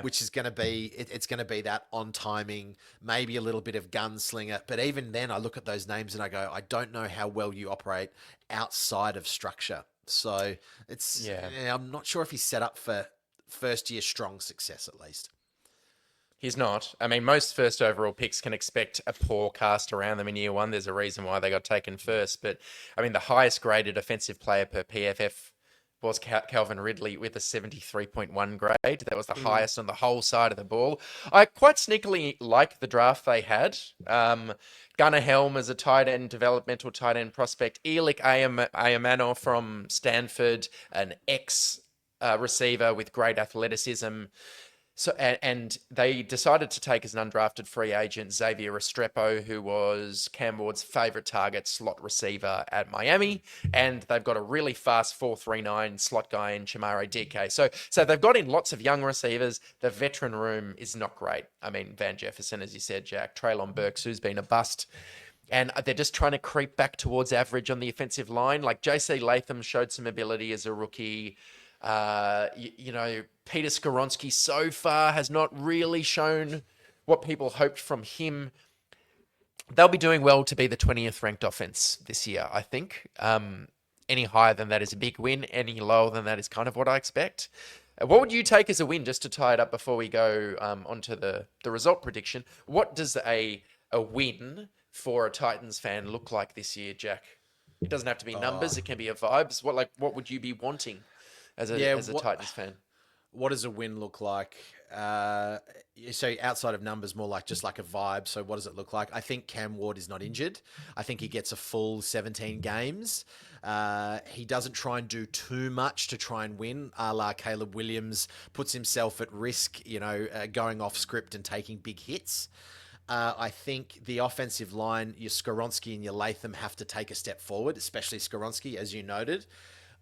which is going to be, it's going to be that on timing, maybe a little bit of gunslinger. But even then, I look at those names and I go, I don't know how well you operate outside of structure. So it's, I'm not sure if he's set up for first year strong success at least. He's not. I mean, most first overall picks can expect a poor cast around them in year one. There's a reason why they got taken first. But, I mean, the highest graded offensive player per PFF was Calvin Ridley with a 73.1 grade. That was the highest on the whole side of the ball. I quite sneakily like the draft they had. Gunnar Helm as a tight end, developmental tight end prospect. Elik Ayamano from Stanford, an ex-receiver with great athleticism. So, and they decided to take as an undrafted free agent Xavier Restrepo, who was Cam Ward's favourite target slot receiver at Miami, and they've got a really fast 4.39 slot guy in Chamare DK. So they've got in lots of young receivers. The veteran room is not great. I mean, Van Jefferson, as you said, Jack, Treylon Burks, who's been a bust. And they're just trying to creep back towards average on the offensive line. Like J.C. Latham showed some ability as a rookie. Peter Skoronski so far has not really shown what people hoped from him. They'll be doing well to be the 20th ranked offense this year, I think. Any higher than that is a big win. Any lower than that is kind of what I expect. What would you take as a win, just to tie it up before we go onto the result prediction? What does a win for a Titans fan look like this year, Jack? It doesn't have to be numbers. It can be a vibes. What would you be wanting as a Titans fan? What does a win look like? So outside of numbers, more like just like a vibe. So what does it look like? I think Cam Ward is not injured. I think he gets a full 17 games. He doesn't try and do too much to try and win, a la Caleb Williams, puts himself at risk, going off script and taking big hits. I think the offensive line, your Skoronski and your Latham have to take a step forward, especially Skoronski, as you noted.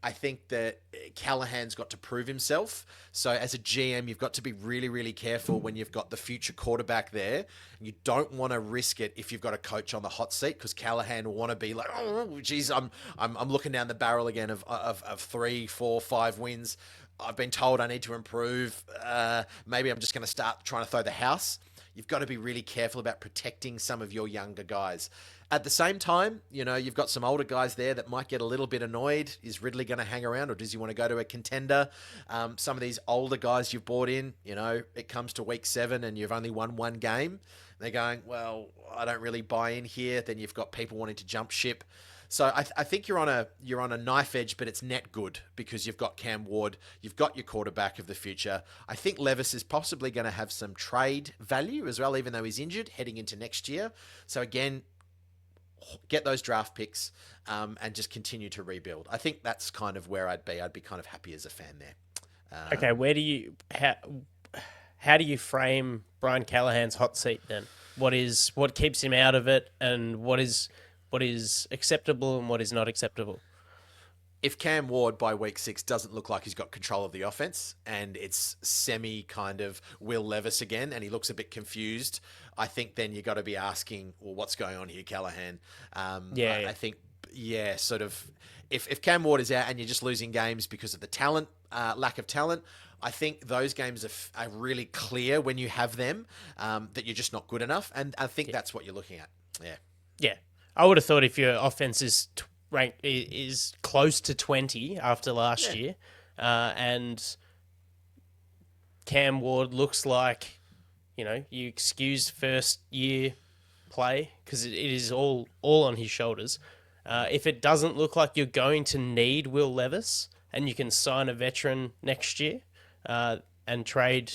I think that Callahan's got to prove himself. So as a GM, you've got to be really, really careful when you've got the future quarterback there. You don't want to risk it if you've got a coach on the hot seat, because Callahan will want to be like, oh, geez, I'm looking down the barrel again of 3, 4, 5 wins. I've been told I need to improve. Maybe I'm just going to start trying to throw the house. You've got to be really careful about protecting some of your younger guys. At the same time, you've got some older guys there that might get a little bit annoyed. Is Ridley going to hang around, or does he want to go to a contender? Some of these older guys you've brought in, it comes to week 7 and you've only won 1 game. They're going, well, I don't really buy in here. Then you've got people wanting to jump ship. So I think you're on a knife edge, but it's net good because you've got Cam Ward, you've got your quarterback of the future. I think Levis is possibly going to have some trade value as well, even though he's injured heading into next year. So again, get those draft picks and just continue to rebuild. I think that's kind of where I'd be. I'd be kind of happy as a fan there. Okay, how do you frame Brian Callahan's hot seat then? What keeps him out of it, and what is acceptable and what is not acceptable? If Cam Ward by week 6 doesn't look like he's got control of the offense and it's semi kind of Will Levis again and he looks a bit confused, I think then you got to be asking, well, what's going on here, Callahan? I think, sort of, if Cam Ward is out and you're just losing games because of the talent, lack of talent, I think those games are really clear when you have them, that you're just not good enough. And I think that's what you're looking at. Yeah. Yeah. I would have thought if your offense is ranked is close to 20 after last year, and Cam Ward looks like, you excuse first year play because it is all on his shoulders. If it doesn't look like you're going to need Will Levis and you can sign a veteran next year and trade,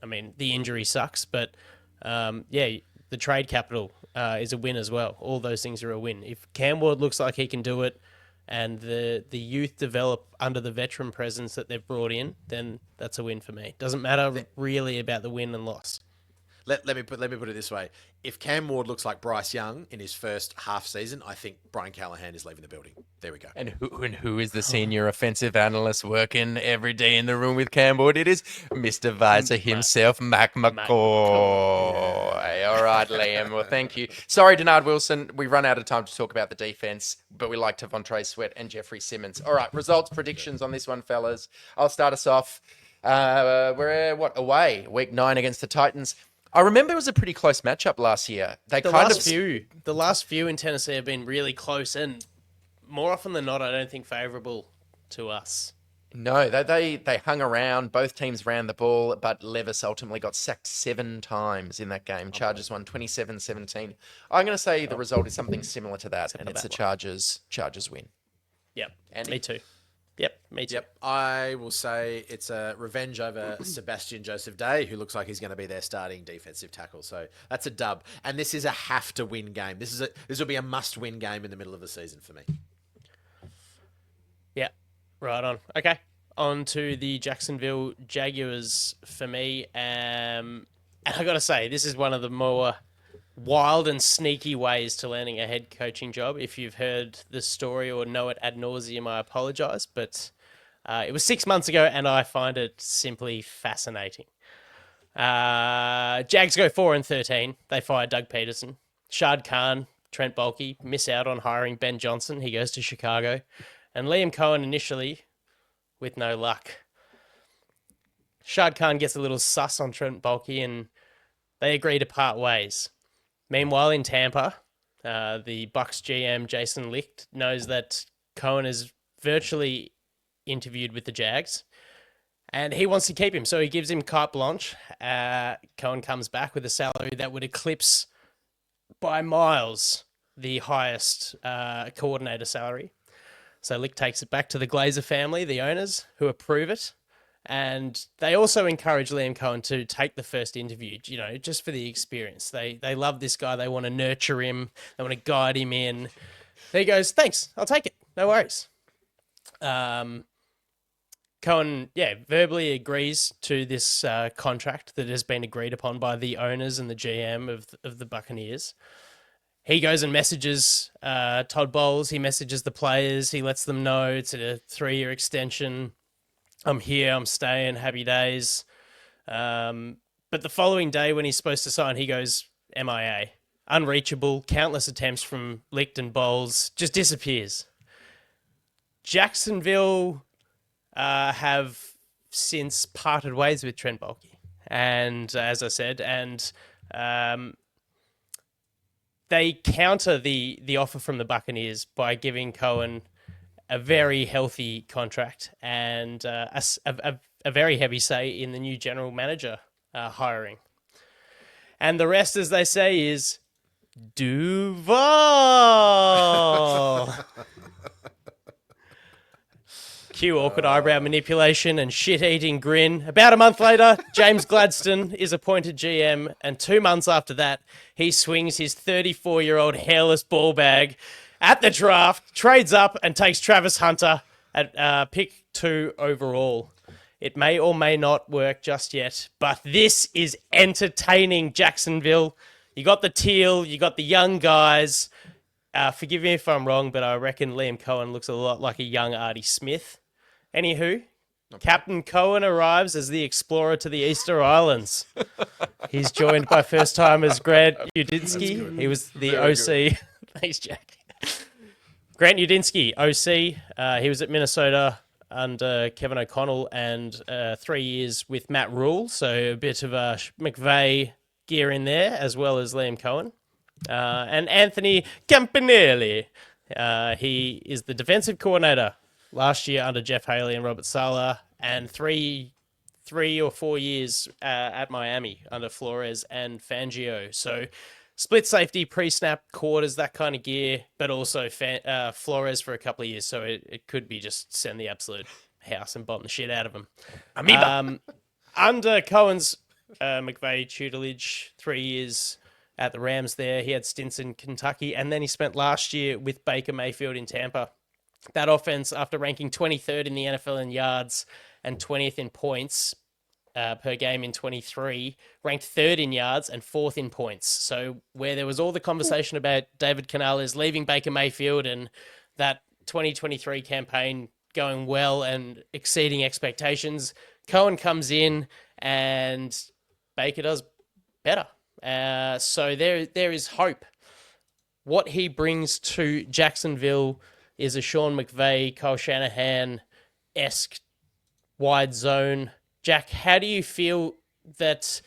I mean, the injury sucks, but the trade capital is a win as well. All those things are a win. If Cam Ward looks like he can do it and the youth develop under the veteran presence that they've brought in, then that's a win for me. Doesn't matter really about the win and loss. let me put it this way. If Cam Ward looks like Bryce Young in his first half season, I think Brian Callahan is leaving the building. There we go. And who is the senior offensive analyst working every day in the room with Cam Ward? It is Mr. Visor himself, Mac McCoy. All right, Liam. Well, thank you. Sorry, Denard Wilson. We run out of time to talk about the defense, but we like Devontae Sweat and Jeffrey Simmons. All right, results, predictions on this one, fellas. I'll start us off. We're away, week 9 against the Titans. I remember it was a pretty close matchup last year. The last few in Tennessee have been really close, and more often than not, I don't think favourable to us. No, they hung around. Both teams ran the ball, but Levis ultimately got sacked 7 times in that game. Chargers won 27-17. I'm going to say the result is something similar to that, and it's the Chargers win. Yep, Andy? me too. Yep, me too. Yep, I will say it's a revenge over Sebastian Joseph Day, who looks like he's going to be their starting defensive tackle. So that's a dub. And this is a have-to-win game. This will be a must-win game in the middle of the season for me. Yeah, right on. Okay, on to the Jacksonville Jaguars for me. And I got to say, this is one of the more wild and sneaky ways to landing a head coaching job. If you've heard the story or know it ad nauseum, I apologize, but it was 6 months ago, and I find it simply fascinating. Jags go 4-13. They fire Doug Peterson. Shad Khan, Trent Baalke miss out on hiring Ben Johnson. He goes to Chicago. And Liam Cohen initially, with no luck. Shad Khan gets a little sus on Trent Baalke, and they agree to part ways. Meanwhile, in Tampa, the Bucs GM Jason Licht knows that Cohen is virtually interviewed with the Jags, and he wants to keep him, so he gives him carte blanche. Cohen comes back with a salary that would eclipse by miles the highest coordinator salary. So Licht takes it back to the Glazer family, the owners, who approve it. And they also encourage Liam Cohen to take the first interview, just for the experience. They love this guy. They want to nurture him. They want to guide him in. He goes, thanks, I'll take it. No worries. Cohen, verbally agrees to this contract that has been agreed upon by the owners and the GM of the Buccaneers. He goes and messages Todd Bowles. He messages the players. He lets them know it's a 3-year extension. I'm here, I'm staying, happy days. But the following day when he's supposed to sign, he goes MIA. Unreachable, countless attempts from Licht and Bowles, just disappears. Jacksonville have since parted ways with Trent Baalke. And as I said, they counter the offer from the Buccaneers by giving Cohen a very healthy contract and a very heavy say in the new general manager hiring. And the rest, as they say, is Duval. Cue awkward eyebrow manipulation and shit-eating grin. About a month later, James Gladstone is appointed GM, and 2 months after that, he swings his 34-year-old hairless ball bag at the draft, trades up, and takes Travis Hunter at pick 2 overall. It may or may not work just yet, but this is entertaining, Jacksonville. You got the teal, you got the young guys. Forgive me if I'm wrong, but I reckon Liam Cohen looks a lot like a young Artie Smith. Anywho, Captain Cohen arrives as the explorer to the Easter Islands. He's joined by first-timers Grant Udinski. He was the OC. Thanks, Jack. Grant Udinski, OC. He was at Minnesota under Kevin O'Connell and 3 years with Matt Rule. So a bit of a McVay gear in there, as well as Liam Cohen. And Anthony Campanelli. He is the defensive coordinator last year under Jeff Haley and Robert Saleh, and three or 4 years at Miami under Flores and Fangio. So split safety, pre-snap quarters, that kind of gear, but also Flores for a couple of years. So it could be just send the absolute house and bomb the shit out of him. Under Cohen's McVay tutelage, 3 years at the Rams there. He had stints in Kentucky, and then he spent last year with Baker Mayfield in Tampa. That offense, after ranking 23rd in the NFL in yards and 20th in points, per game in 23, ranked third in yards and fourth in points. So where there was all the conversation about David Canales leaving Baker Mayfield and that 2023 campaign going well and exceeding expectations, Cohen comes in and Baker does better. So there is hope. What he brings to Jacksonville is a Sean McVay, Kyle Shanahan-esque wide zone. Jack, how do you feel that?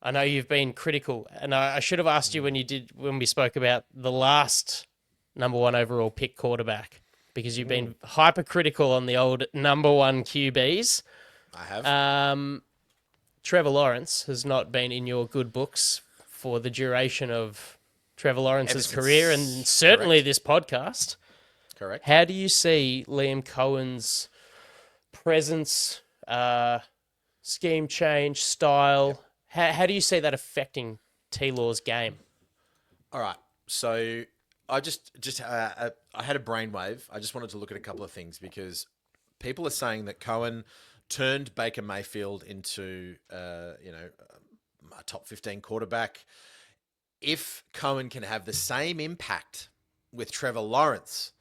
I know you've been critical, and I should have asked you when we spoke about the last number one overall pick quarterback, because you've been hypercritical on the old number one QBs. I have. Trevor Lawrence has not been in your good books for the duration of Trevor Lawrence's career, and certainly this podcast. Correct. How do you see Liam Cohen's presence, scheme change, style? How do you see that affecting T-Law's game? All right. So I I had a brainwave. I just wanted to look at a couple of things, because people are saying that Cohen turned Baker Mayfield into, a top 15 quarterback. If Cohen can have the same impact with Trevor Lawrence,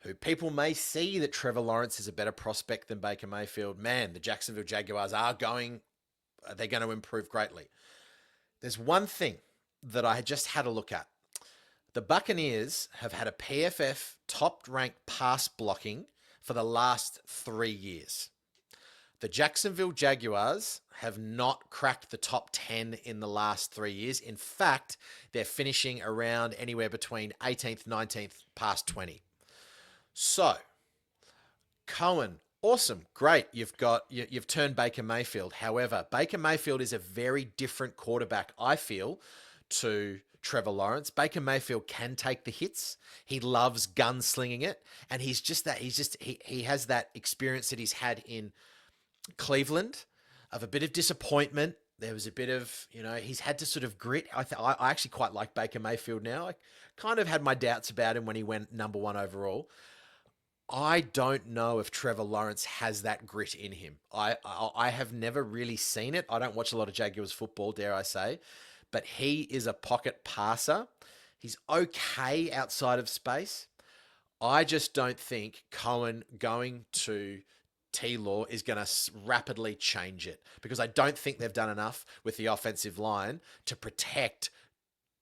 who people may see that Trevor Lawrence is a better prospect than Baker Mayfield, man, the Jacksonville Jaguars they're going to improve greatly. There's one thing that I just had a look at. The Buccaneers have had a PFF top-ranked pass blocking for the last 3 years. The Jacksonville Jaguars have not cracked the top 10 in the last 3 years. In fact, they're finishing around anywhere between 18th, 19th, past 20. So, Cohen, awesome, great. You've turned Baker Mayfield. However, Baker Mayfield is a very different quarterback, I feel, to Trevor Lawrence. Baker Mayfield can take the hits. He loves gunslinging it, and he has that experience that he's had in Cleveland of a bit of disappointment. There was a bit of, he's had to sort of grit. I actually quite like Baker Mayfield now. I kind of had my doubts about him when he went number one overall. I don't know if Trevor Lawrence has that grit in him. I have never really seen it. I don't watch a lot of Jaguars football, dare I say, but he is a pocket passer. He's okay outside of space. I just don't think Cohen going to T-Law is going to rapidly change it, because I don't think they've done enough with the offensive line to protect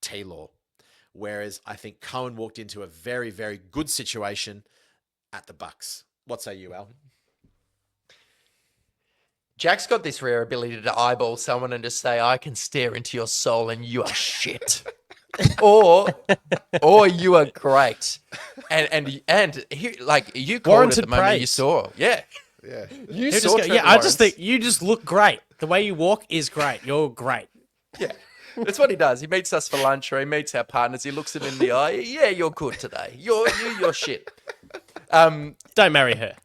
T-Law. Whereas I think Cohen walked into a very, very good situation at the Bucs. What say you, Al? Jack's got this rare ability to eyeball someone and just say, I can stare into your soul and you are shit. or you are great. And he, like, you called Warranted it the moment praise. you saw. Yeah. Yeah. You saw Trevor I Lawrence. just think you just look great. The way you walk is great. You're great. Yeah. That's what he does. He meets us for lunch, or he meets our partners. He looks them in the eye. Yeah, you're good today. You're shit. Don't marry her.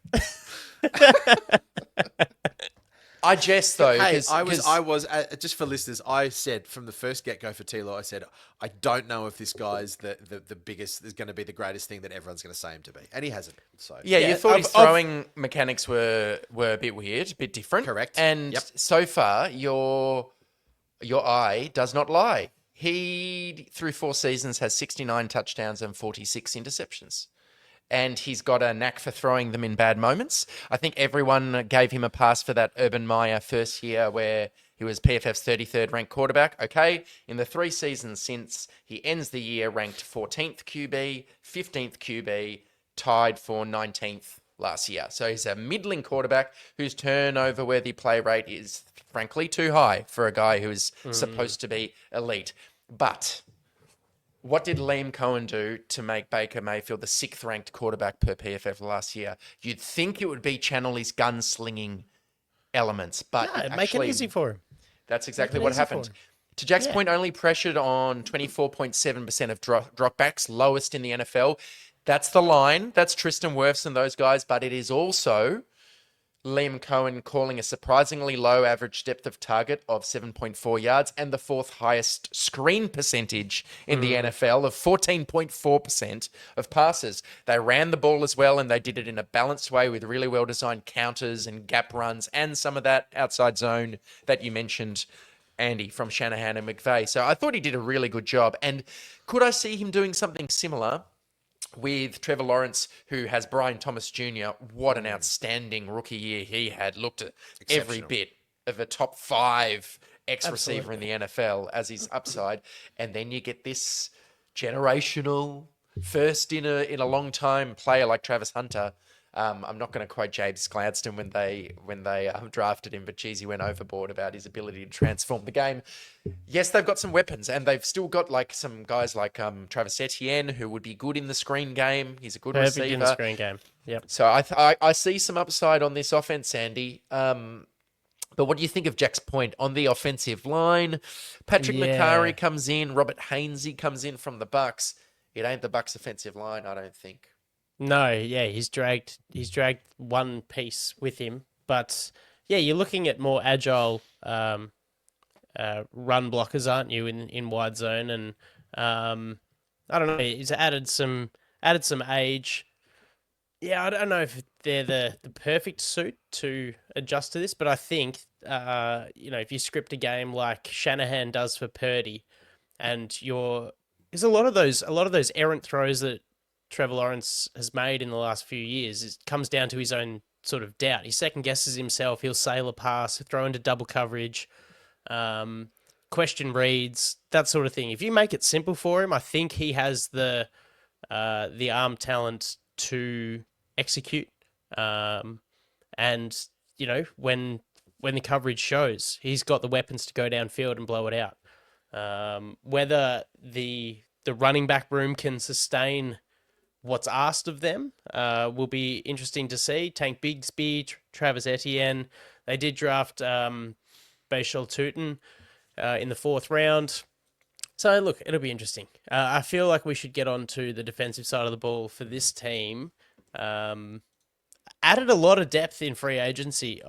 I jest though. Hey, 'cause- I was just for listeners. I said from the first get-go for T-Law, I said I don't know if this guy's the biggest, is going to be the greatest thing that everyone's going to say him to be, and he hasn't. So Yeah, you thought his throwing mechanics were a bit weird, a bit different. Correct. And so far, your eye does not lie. He, through 4 seasons, has 69 touchdowns and 46 interceptions. And he's got a knack for throwing them in bad moments. I think everyone gave him a pass for that Urban Meyer first year where he was PFF's 33rd ranked quarterback. Okay, in the 3 seasons since, he ends the year ranked 14th QB, 15th QB, tied for 19th last year. So he's a middling quarterback whose turnover-worthy play rate is frankly too high for a guy who is supposed to be elite. But what did Liam Cohen do to make Baker Mayfield the 6th ranked quarterback per PFF last year? You'd think it would be channel his gunslinging elements, but Make it easy for him. that's exactly what happened. To Jack's point, only pressured on 24.7% of dropbacks, lowest in the NFL. That's the line. That's Tristan Wirfs and those guys, but it is also Liam Cohen calling a surprisingly low average depth of target of 7.4 yards and the fourth highest screen percentage in the NFL of 14.4% of passes. They ran the ball as well, and they did it in a balanced way with really well-designed counters and gap runs and some of that outside zone that you mentioned, Andy, from Shanahan and McVay. So I thought he did a really good job. And could I see him doing something similar with Trevor Lawrence, who has Brian Thomas Jr.? What an outstanding rookie year he had. Looked at every bit of a top 5 ex-receiver in the NFL as his upside. And then you get this generational, first in a long time player like Travis Hunter. I'm not going to quote James Gladstone when they drafted him, but geez, he went overboard about his ability to transform the game. Yes, they've got some weapons, and they've still got like some guys like Travis Etienne, who would be good in the screen game. He's a good receiver. in the screen game. Yep. So I see some upside on this offense, Andy. But what do you think of Jack's point on the offensive line? Patrick McCarry comes in, Robert Hainsey comes in from the Bucks. It ain't the Bucks' offensive line, I don't think. No, yeah, he's dragged one piece with him, but yeah, you're looking at more agile run blockers, aren't you, in wide zone? And I don't know, he's added some age. Yeah, I don't know if they're the perfect suit to adjust to this, but I think if you script a game like Shanahan does for Purdy, and there's a lot of those errant throws that Trevor Lawrence has made in the last few years, it comes down to his own sort of doubt. He second guesses himself. He'll sail a pass, throw into double coverage, question reads, that sort of thing. If you make it simple for him, I think he has the arm talent to execute. And when the coverage shows, he's got the weapons to go downfield and blow it out. Whether the running back room can sustain what's asked of them will be interesting to see. Tank Bigsby, Travis Etienne. They did draft Bashal Tutin in the 4th round. So, look, it'll be interesting. I feel like we should get on to the defensive side of the ball for this team. Added a lot of depth in free agency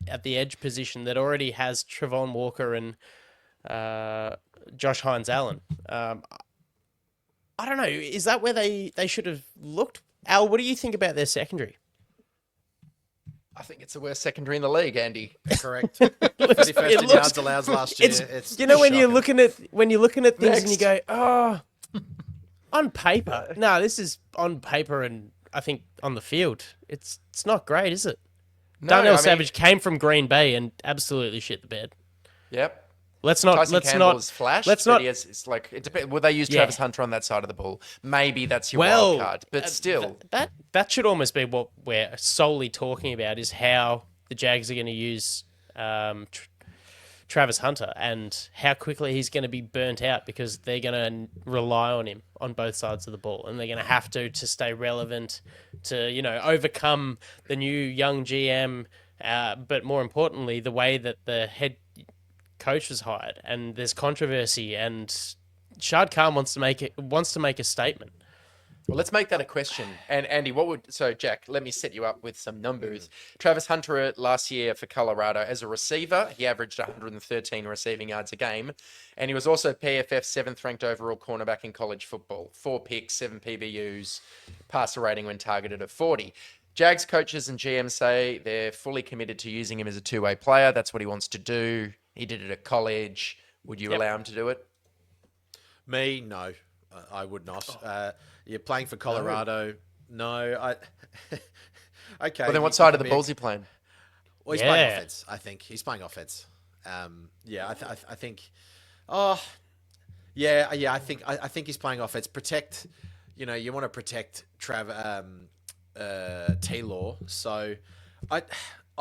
at the edge position that already has Trevon Walker and Josh Hines-Allen. I don't know. Is that where they should have looked? Al, what do you think about their secondary? I think it's the worst secondary in the league, Andy. Correct. 31st in yards allowed last year. It's when shocking. you're looking at things and you go, oh, on paper. No, this is on paper and I think on the field. It's not great, is it? No, Darnell Savage came from Green Bay and absolutely shit the bed. Yep. Tyson Campbell is flashed. Let's not. It's like it depends. Will they use Travis Hunter on that side of the ball? Maybe that's your wild card, but still, that should almost be what we're solely talking about is how the Jags are going to use Travis Hunter and how quickly he's going to be burnt out because they're going to rely on him on both sides of the ball, and they're going to have to stay relevant to overcome the new young GM, but more importantly, the way that the head coach was hired, and there's controversy, and Shad Khan wants to make a statement. Well, let's make that a question. And Andy, Jack, let me set you up with some numbers. Travis Hunter last year for Colorado as a receiver, he averaged 113 receiving yards a game, and he was also PFF's 7th ranked overall cornerback in college football. 4 picks, 7 PBUs, passer rating when targeted of 40. Jags coaches and GMs say they're fully committed to using him as a two-way player. That's what he wants to do. He did it at college. Would you allow him to do it? Me, no. I would not. You're playing for Colorado. No. Okay. Well, then what side of the ball's he playing? Well, he's playing offense, I think. He's playing offense. I think... Oh, yeah, I think he's playing offense. Protect... you want to protect Taylor. So, I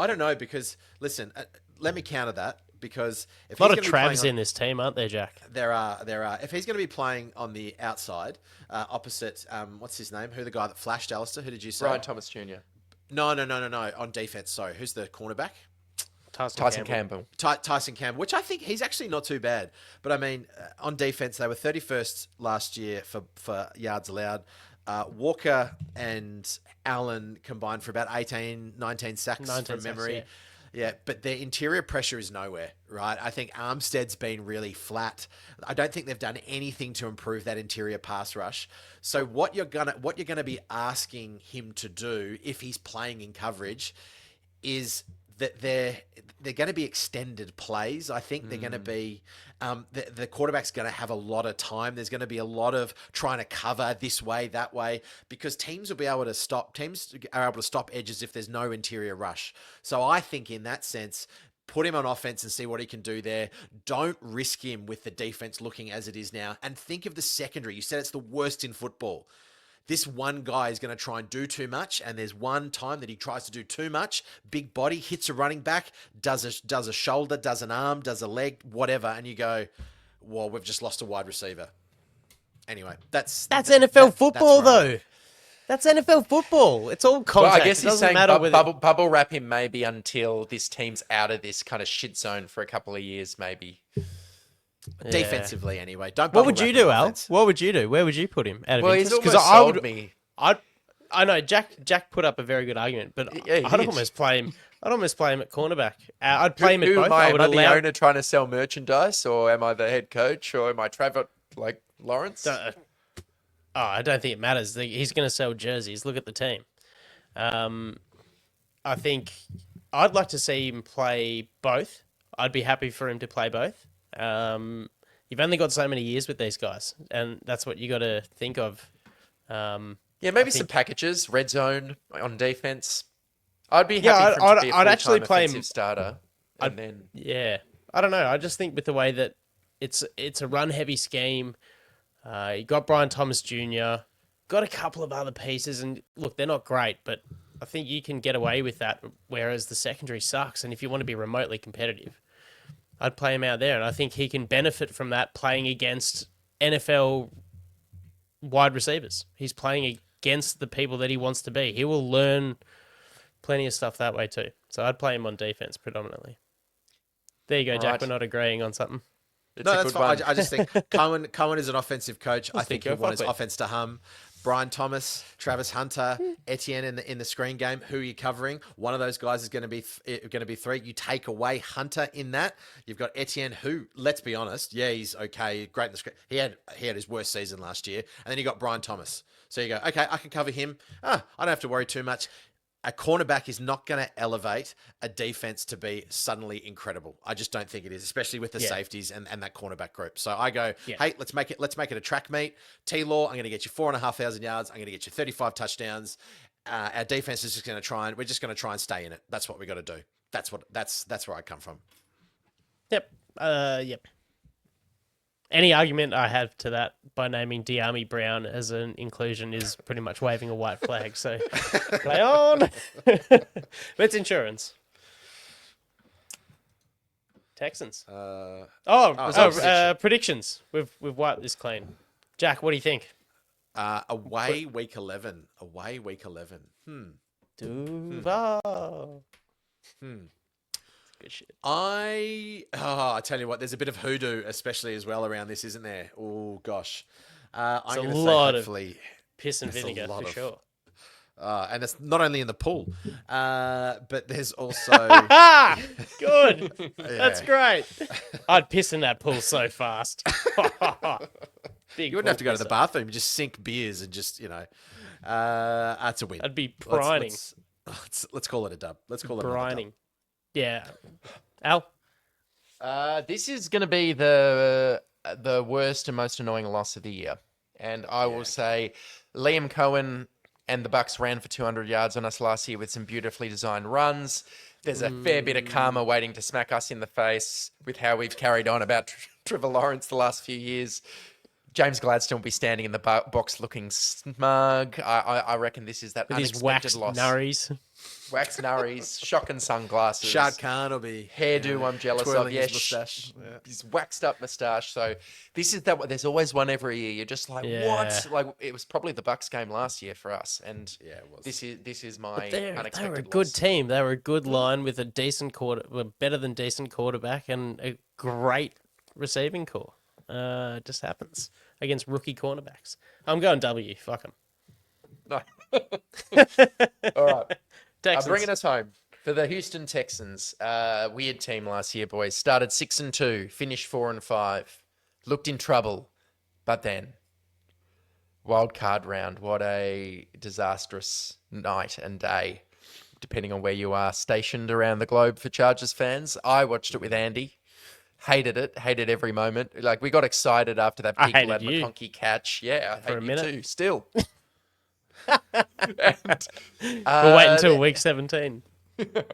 don't know, because, listen, let me counter that. Because if a lot of Travs in this team, aren't there, Jack? There are. If he's going to be playing on the outside, opposite, what's his name? Who the guy that flashed, Alistair? Who did you say? Brian Thomas Jr. No. On defense, sorry. Who's the cornerback? Tyson Campbell. Tyson Campbell, which I think he's actually not too bad. But I mean, on defense, they were 31st last year for yards allowed. Walker and Allen combined for about 18, 19 sacks 19 from sacks, memory. Yeah, but their interior pressure is nowhere, right? I think Armstead's been really flat. I don't think they've done anything to improve that interior pass rush. So what you're gonna be asking him to do if he's playing in coverage is that they're going to be extended plays. I think they're going to be the quarterback's going to have a lot of time. There's going to be a lot of trying to cover this way, that way, because teams are able to stop edges if there's no interior rush. So I think in that sense, put him on offense and see what he can do there. Don't risk him with the defense looking as it is now. And think of the secondary. You said it's the worst in football. This one guy is going to try and do too much, and there's one time that he tries to do too much. Big body, hits a running back, does a shoulder, does an arm, does a leg, whatever, and you go, well, we've just lost a wide receiver. Anyway, that's NFL football, that's right. though. That's NFL football. It's all contact. Well, I guess it he's doesn't saying matter whether... bubble wrap him maybe until this team's out of this kind of shit zone for a couple of years, maybe. Defensively, anyway. Don't. What would you do, Al? offense. What would you do? Where would you put him? Out of Well, he's interest? almost sold me. I know Jack put up a very good argument, but Yeah, he I'd did. almost play him. I'd almost play him at cornerback. I'd play him at Who both. am I? I would Am I the allow. owner trying to sell merchandise, or am I the head coach, or am I Trevor Lawrence? I don't think it matters. He's going to sell jerseys. Look at the team. I think I'd like to see him play both. I'd be happy for him to play both. You've only got so many years with these guys, and that's what you got to think of. Yeah, maybe some packages, red zone on defense. I'd be happy for him to be a I'd actually full-time play him- offensive starter. And then Yeah, I don't know. I just think with the way that it's a run-heavy scheme. You got Brian Thomas Jr., got a couple of other pieces, and look, they're not great, but I think you can get away with that, whereas the secondary sucks, and if you want to be remotely competitive, I'd play him out there, and I think he can benefit from that playing against NFL wide receivers. He's playing against the people that he wants to be. He will learn plenty of stuff that way too. So I'd play him on defense predominantly. There you go, Jack. Right. We're not agreeing on something. it's No, a that's good fine. one. I just think Cohen is an offensive coach. I think go he wants his fuck it. offense to hum. Brian Thomas, Travis Hunter, Etienne in the screen game. Who are you covering? One of those guys is going to be three. You take away Hunter in that. You've got Etienne, who, let's be honest, yeah, he's okay, great in the screen. He had his worst season last year, and then you got Brian Thomas. So you go, okay, I can cover him. I don't have to worry too much. A cornerback is not going to elevate a defense to be suddenly incredible. I just don't think it is, especially with the safeties and that cornerback group. So I go, hey, let's make it a track meet. T-Law, I'm going to get you 4,500 yards. I'm going to get you 35 touchdowns. Our defense is just going to we're just going to try and stay in it. That's what we got to do. That's where I come from. Yep. Yep. Any argument I have to that by naming De'Ami Brown as an inclusion is pretty much waving a white flag. So play on. But it's insurance. Texans. Predictions. We've wiped this clean. Jack, what do you think? Away week 11. Duval. Good shit. I tell you what, there's a bit of hoodoo, especially as well around this, isn't there? Oh gosh, I'm a going to say lot of hopefully Piss and there's a vinegar lot for of- sure. and it's not only in the pool, but there's also Good. That's great. I'd piss in that pool so fast. Big you wouldn't have to go to the pisser. bathroom, you just sink beers and just that's a win. I'd be brining. Let's call it a dub. Let's call it another dub. Brining. Yeah. Al? This is going to be the worst and most annoying loss of the year. And I will say Liam Cohen and the Bucks ran for 200 yards on us last year with some beautifully designed runs. There's a fair bit of karma waiting to smack us in the face with how we've carried on about Trevor Lawrence the last few years. James Gladstone will be standing in the box looking smug. I reckon this is that With his unexpected waxed loss. nurries. Wax nurries, shocking sunglasses. Shad Khan will be Hairdo I'm jealous of. twirling Yeah, his moustache. Yeah. his waxed up moustache. So this is that. There's always one every year. You're just like, Yeah. what? Like it was probably the Bucks game last year for us, and Yeah, it was. this is my They unexpected were a good loss. team. They were a good line with a decent better than decent quarterback and a great receiving core. It just happens against rookie cornerbacks. I'm going W. Fuck them. No. All right. Texans. Bringing us home for the Houston Texans. Weird team last year, boys. Started 6-2, finished 4-5. Looked in trouble, but then wild card round. What a disastrous night and day, depending on where you are stationed around the globe for Chargers fans. I watched it with Andy. Hated it. Hated every moment. Like, we got excited after that big Lad McConkey catch. Yeah, I hate you too. Still. We'll wait until week 17. And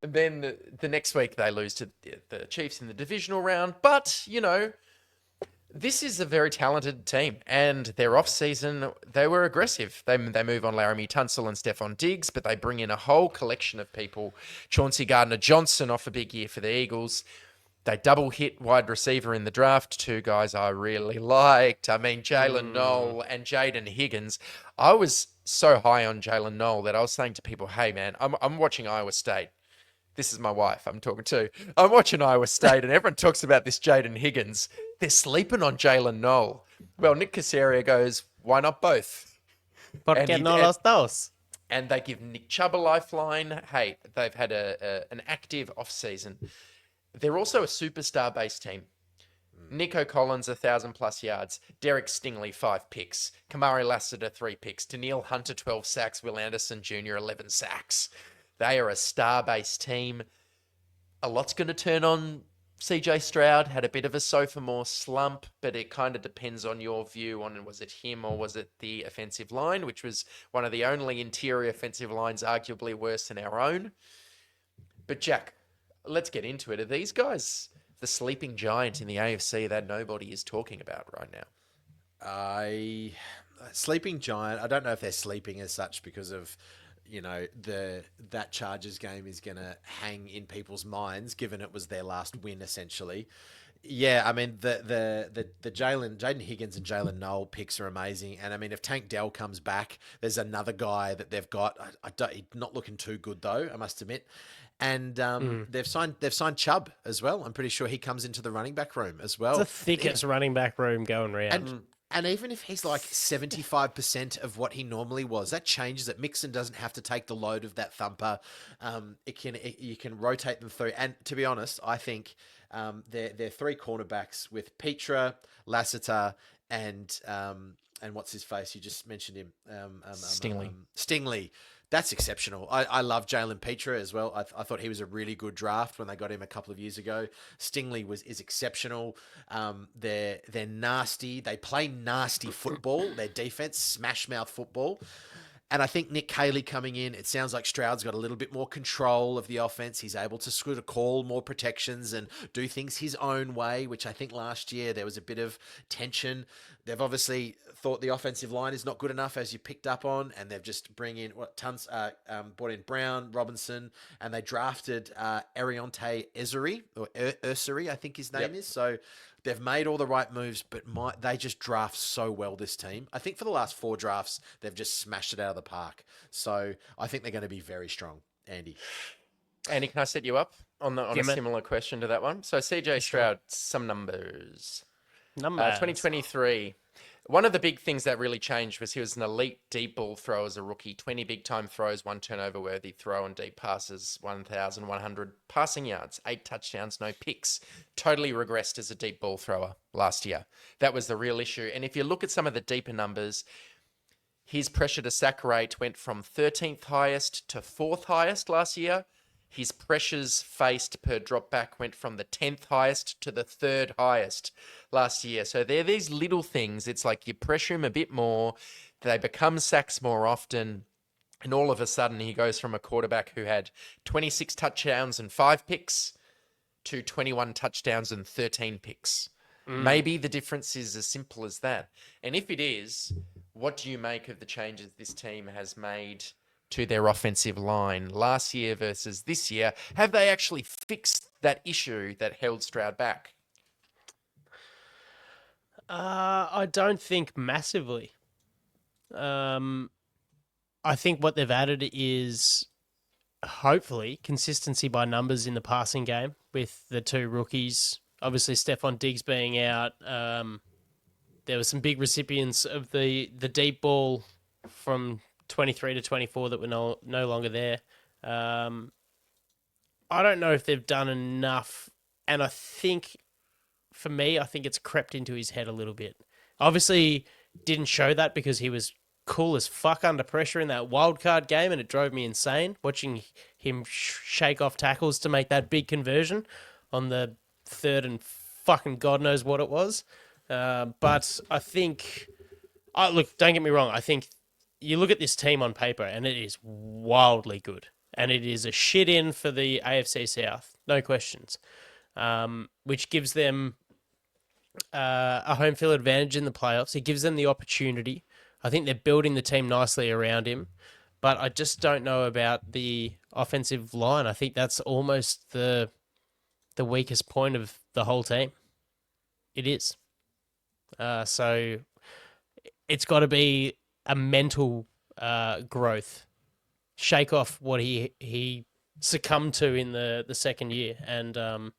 then the next week they lose to the Chiefs in the divisional round. But, you know, this is a very talented team. And their off-season, they were aggressive. They move on Laramie Tunsil and Stephon Diggs, but they bring in a whole collection of people. Chauncey Gardner-Johnson off a big year for the Eagles. They double hit wide receiver in the draft. Two guys I really liked. I mean, Jalen Noel and Jaden Higgins. I was so high on Jalen Noel that I was saying to people, hey, man, I'm watching Iowa State. This is my wife I'm talking to. I'm watching Iowa State, and everyone talks about this Jaden Higgins. They're sleeping on Jalen Noel. Well, Nick Caserio goes, why not both? Porque no los dos. And they give Nick Chubb a lifeline. Hey, they've had an active off-season. They're also a superstar-based team. Nico Collins, 1,000+ yards. Derek Stingley, 5 picks. Kamari Lassiter, 3 picks. Daniil Hunter, 12 sacks. Will Anderson Jr., 11 sacks. They are a star-based team. A lot's going to turn on CJ Stroud. Had a bit of a sophomore slump, but it kind of depends on your view on was it him or was it the offensive line, which was one of the only interior offensive lines arguably worse than our own. But Jack, let's get into it. Are these guys the sleeping giant in the AFC that nobody is talking about right now? Sleeping giant. I don't know if they're sleeping as such because of, you know, that Chargers game is going to hang in people's minds, given it was their last win essentially. Yeah, I mean the Jaden Higgins and Jalen Noel picks are amazing, and I mean if Tank Dell comes back, there's another guy that they've got. He's not looking too good though, I must admit. And they've signed Chubb as well. I'm pretty sure he comes into the running back room as well. It's the thickest running back room going round. And even if he's like 75% of what he normally was, that changes it. Mixon doesn't have to take the load of that thumper. You can rotate them through. And to be honest, I think they're 3 cornerbacks with Petra, Lassiter, and what's his face? You just mentioned him. Stingley. Stingley. That's exceptional. I love Jalen Petra as well. I thought he was a really good draft when they got him a couple of years ago. Stingley is exceptional. They're nasty. They play nasty football. Their defense, smash mouth football. And I think Nick Caley coming in, it sounds like Stroud's got a little bit more control of the offense. He's able to sort of call more protections and do things his own way, which I think last year there was a bit of tension. They've obviously thought the offensive line is not good enough, as you picked up on, and they've just brought in Brown, Robinson, and they drafted Ariante Ursary, I think his name is. So they've made all the right moves, but they just draft so well, this team. I think for the last 4 drafts, they've just smashed it out of the park. So I think they're going to be very strong, Andy. Andy, can I set you up on a similar question to that one? So CJ Stroud, some numbers. 2023. One of the big things that really changed was he was an elite deep ball thrower as a rookie. 20 big-time throws, 1 turnover-worthy throw and deep passes, 1,100 passing yards, 8 touchdowns, no picks. Totally regressed as a deep ball thrower last year. That was the real issue. And if you look at some of the deeper numbers, his pressure to sack rate went from 13th highest to 4th highest last year. His pressures faced per drop back went from the 10th highest to the 3rd highest last year. So they're these little things. It's like you pressure him a bit more. They become sacks more often. And all of a sudden he goes from a quarterback who had 26 touchdowns and 5 picks to 21 touchdowns and 13 picks. Maybe the difference is as simple as that. And if it is, what do you make of the changes this team has made to their offensive line last year versus this year? Have they actually fixed that issue that held Stroud back? I don't think massively. I think what they've added is hopefully consistency by numbers in the passing game with the 2 rookies. Obviously, Stephon Diggs being out. There were some big recipients of the deep ball from 23 to 24 that were no longer there. I don't know if they've done enough, and I think, for me, I think it's crept into his head a little bit. Obviously, didn't show that because he was cool as fuck under pressure in that wild card game, and it drove me insane watching him shake off tackles to make that big conversion on the third and fucking God knows what it was. But I think, look, don't get me wrong. I think you look at this team on paper and it is wildly good. And it is a shit in for the AFC South, no questions, which gives them a home field advantage in the playoffs. It gives them the opportunity. I think they're building the team nicely around him. But I just don't know about the offensive line. I think that's almost the weakest point of the whole team. It is. So it's got to be a mental growth. Shake off what he succumbed to in the second year and,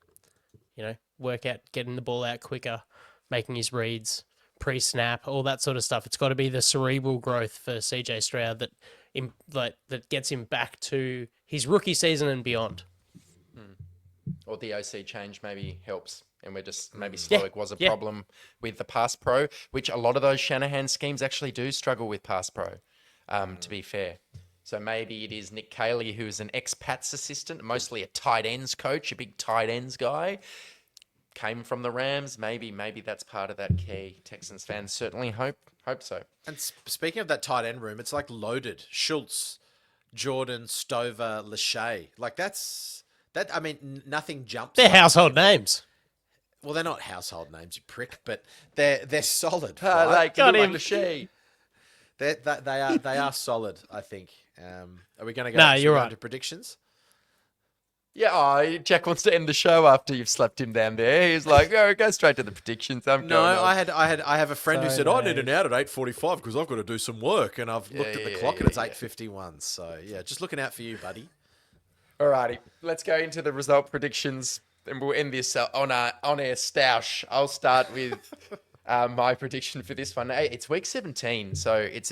work out getting the ball out quicker, making his reads, pre-snap, all that sort of stuff. It's got to be the cerebral growth for CJ Stroud that gets him back to his rookie season and beyond. Or the OC change maybe helps. And we're just, maybe Slowick was a problem with the pass pro, which a lot of those Shanahan schemes actually do struggle with pass pro, to be fair. So maybe it is Nick Cayley, who's an ex-Pats assistant, mostly a tight ends coach, a big tight ends guy, came from the Rams. Maybe that's part of that key. Texans fans certainly hope so. And speaking of that tight end room, it's like loaded. Schultz, Jordan, Stover, Lachey. Like that. I mean, nothing jumps. They're household names. Well, they're not household names, you prick, but they're solid. Right? Like, got him. Lachey. They are solid, I think. Are we going to No, you're right. to predictions? Yeah, Jack wants to end the show after you've slapped him down there. He's like, go straight to the predictions. I have a friend who said, I need an out at 8:45 because I've got to do some work, and I've looked at the clock and it's 8:51. So yeah, just looking out for you, buddy. Alrighty, let's go into the result predictions, and we'll end this on our stoush. I'll start with my prediction for this one. Hey, it's week 17, so it's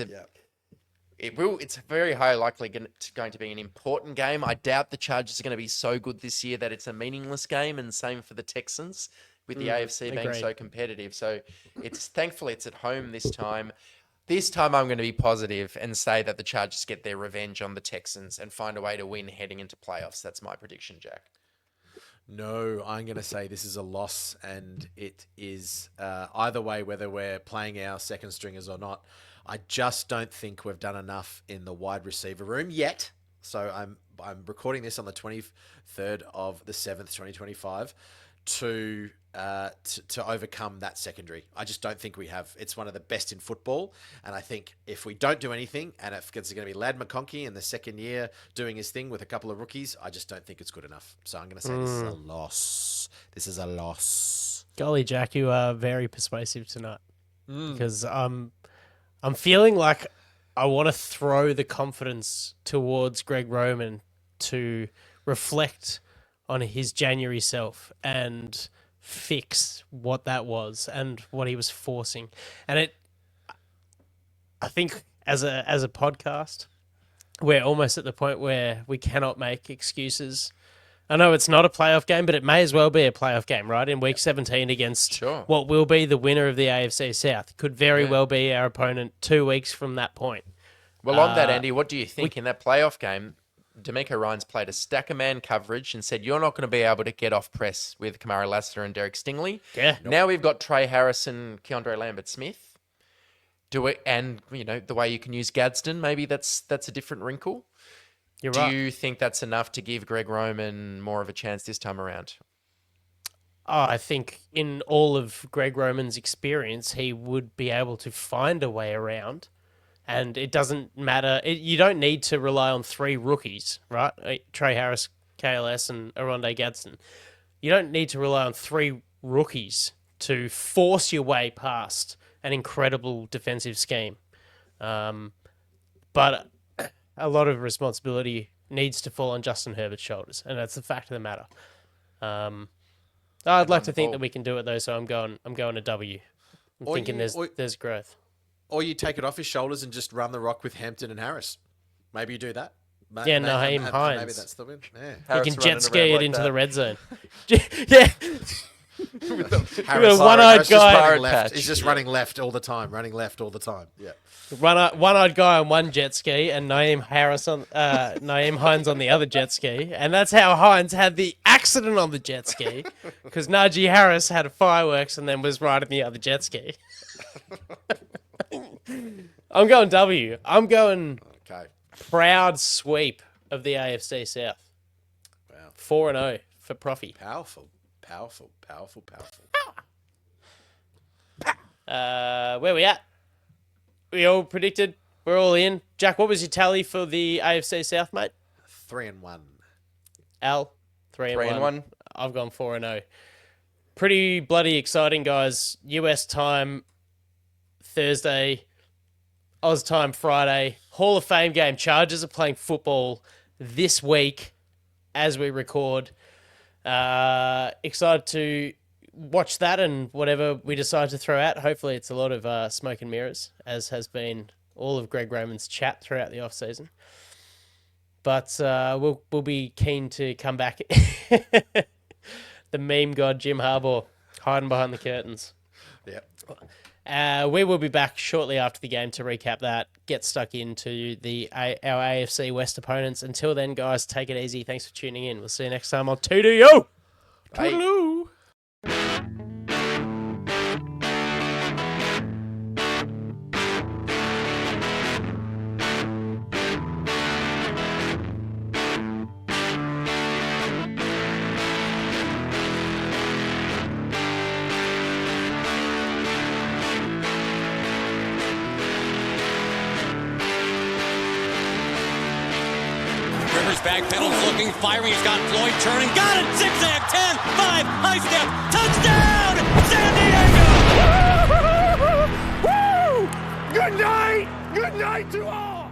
very high likely going to be an important game. I doubt the Chargers are going to be so good this year that it's a meaningless game, and same for the Texans with the AFC being so competitive. So thankfully it's at home this time. This time I'm going to be positive and say that the Chargers get their revenge on the Texans and find a way to win heading into playoffs. That's my prediction, Jack. No, I'm going to say this is a loss, and it is either way, whether we're playing our second stringers or not. I just don't think we've done enough in the wide receiver room yet. So I'm recording this on the 23rd of the 7th, 2025, to overcome that secondary. I just don't think we have. It's one of the best in football, and I think if we don't do anything, and if it's going to be Lad McConkey in the second year doing his thing with a couple of rookies, I just don't think it's good enough. So I'm going to say this is a loss. This is a loss. Golly, Jack, you are very persuasive tonight because I'm feeling like I want to throw the confidence towards Greg Roman to reflect on his January self and fix what that was and what he was forcing. And I think as a podcast, we're almost at the point where we cannot make excuses. I know it's not a playoff game, but it may as well be a playoff game, right? In week 17 against what will be the winner of the AFC South. Could very well be our opponent 2 weeks from that point. Well, on that, Andy, what do you think in that playoff game? D'Amico Ryans played a stack of man coverage and said, you're not going to be able to get off press with Kamara Lassiter and Derek Stingley. Yeah. Now we've got Trey Harris and Keandre Lambert-Smith. And the way you can use Gadsden, maybe that's a different wrinkle. You're right. Do you think that's enough to give Greg Roman more of a chance this time around? I think in all of Greg Roman's experience, he would be able to find a way around. And it doesn't matter. You don't need to rely on 3 rookies, right? Trey Harris, KLS, and Aronde Gadsden. You don't need to rely on 3 rookies to force your way past an incredible defensive scheme. But a lot of responsibility needs to fall on Justin Herbert's shoulders, and that's the fact of the matter. I'd like to think that we can do it, though, so I'm going a W. I'm thinking there's growth. Or you take it off his shoulders and just run the rock with Hampton and Harris. Maybe you do that. Yeah, Naeem Hines. Maybe that's the win. Yeah. You can jet ski it into the red zone. Harris, one-eyed guy. He's just running left all the time. Yeah. One-eyed guy on one jet ski and Naeem Hines on the other jet ski, and that's how Hines had the accident on the jet ski because Najee Harris had a fireworks and then was riding the other jet ski. I'm going W. I'm going proud sweep of the AFC South. Wow. 4-0 for Profi. Powerful. Where we at? We all predicted. We're all in. Jack, what was your tally for the AFC South, mate? 3-1. Al, 3-1. 3-1. I've gone 4-0. Pretty bloody exciting, guys. US time Thursday, Oz time Friday. Hall of Fame game. Chargers are playing football this week as we record. Excited to watch that and whatever we decide to throw out. Hopefully it's a lot of smoke and mirrors, as has been all of Greg Roman's chat throughout the off-season. But we'll be keen to come back. The meme god Jim Harbaugh hiding behind the curtains. Yep. We will be back shortly after the game to recap that, get stuck into our AFC West opponents. Until then, guys, take it easy. Thanks for tuning in. We'll see you next time on TDO. Toodaloo. Backpedals looking, firing. He's got Floyd turning. Got it! Zigzag, 10, 5, high step, touchdown! San Diego! Woo! Good night! Good night to all!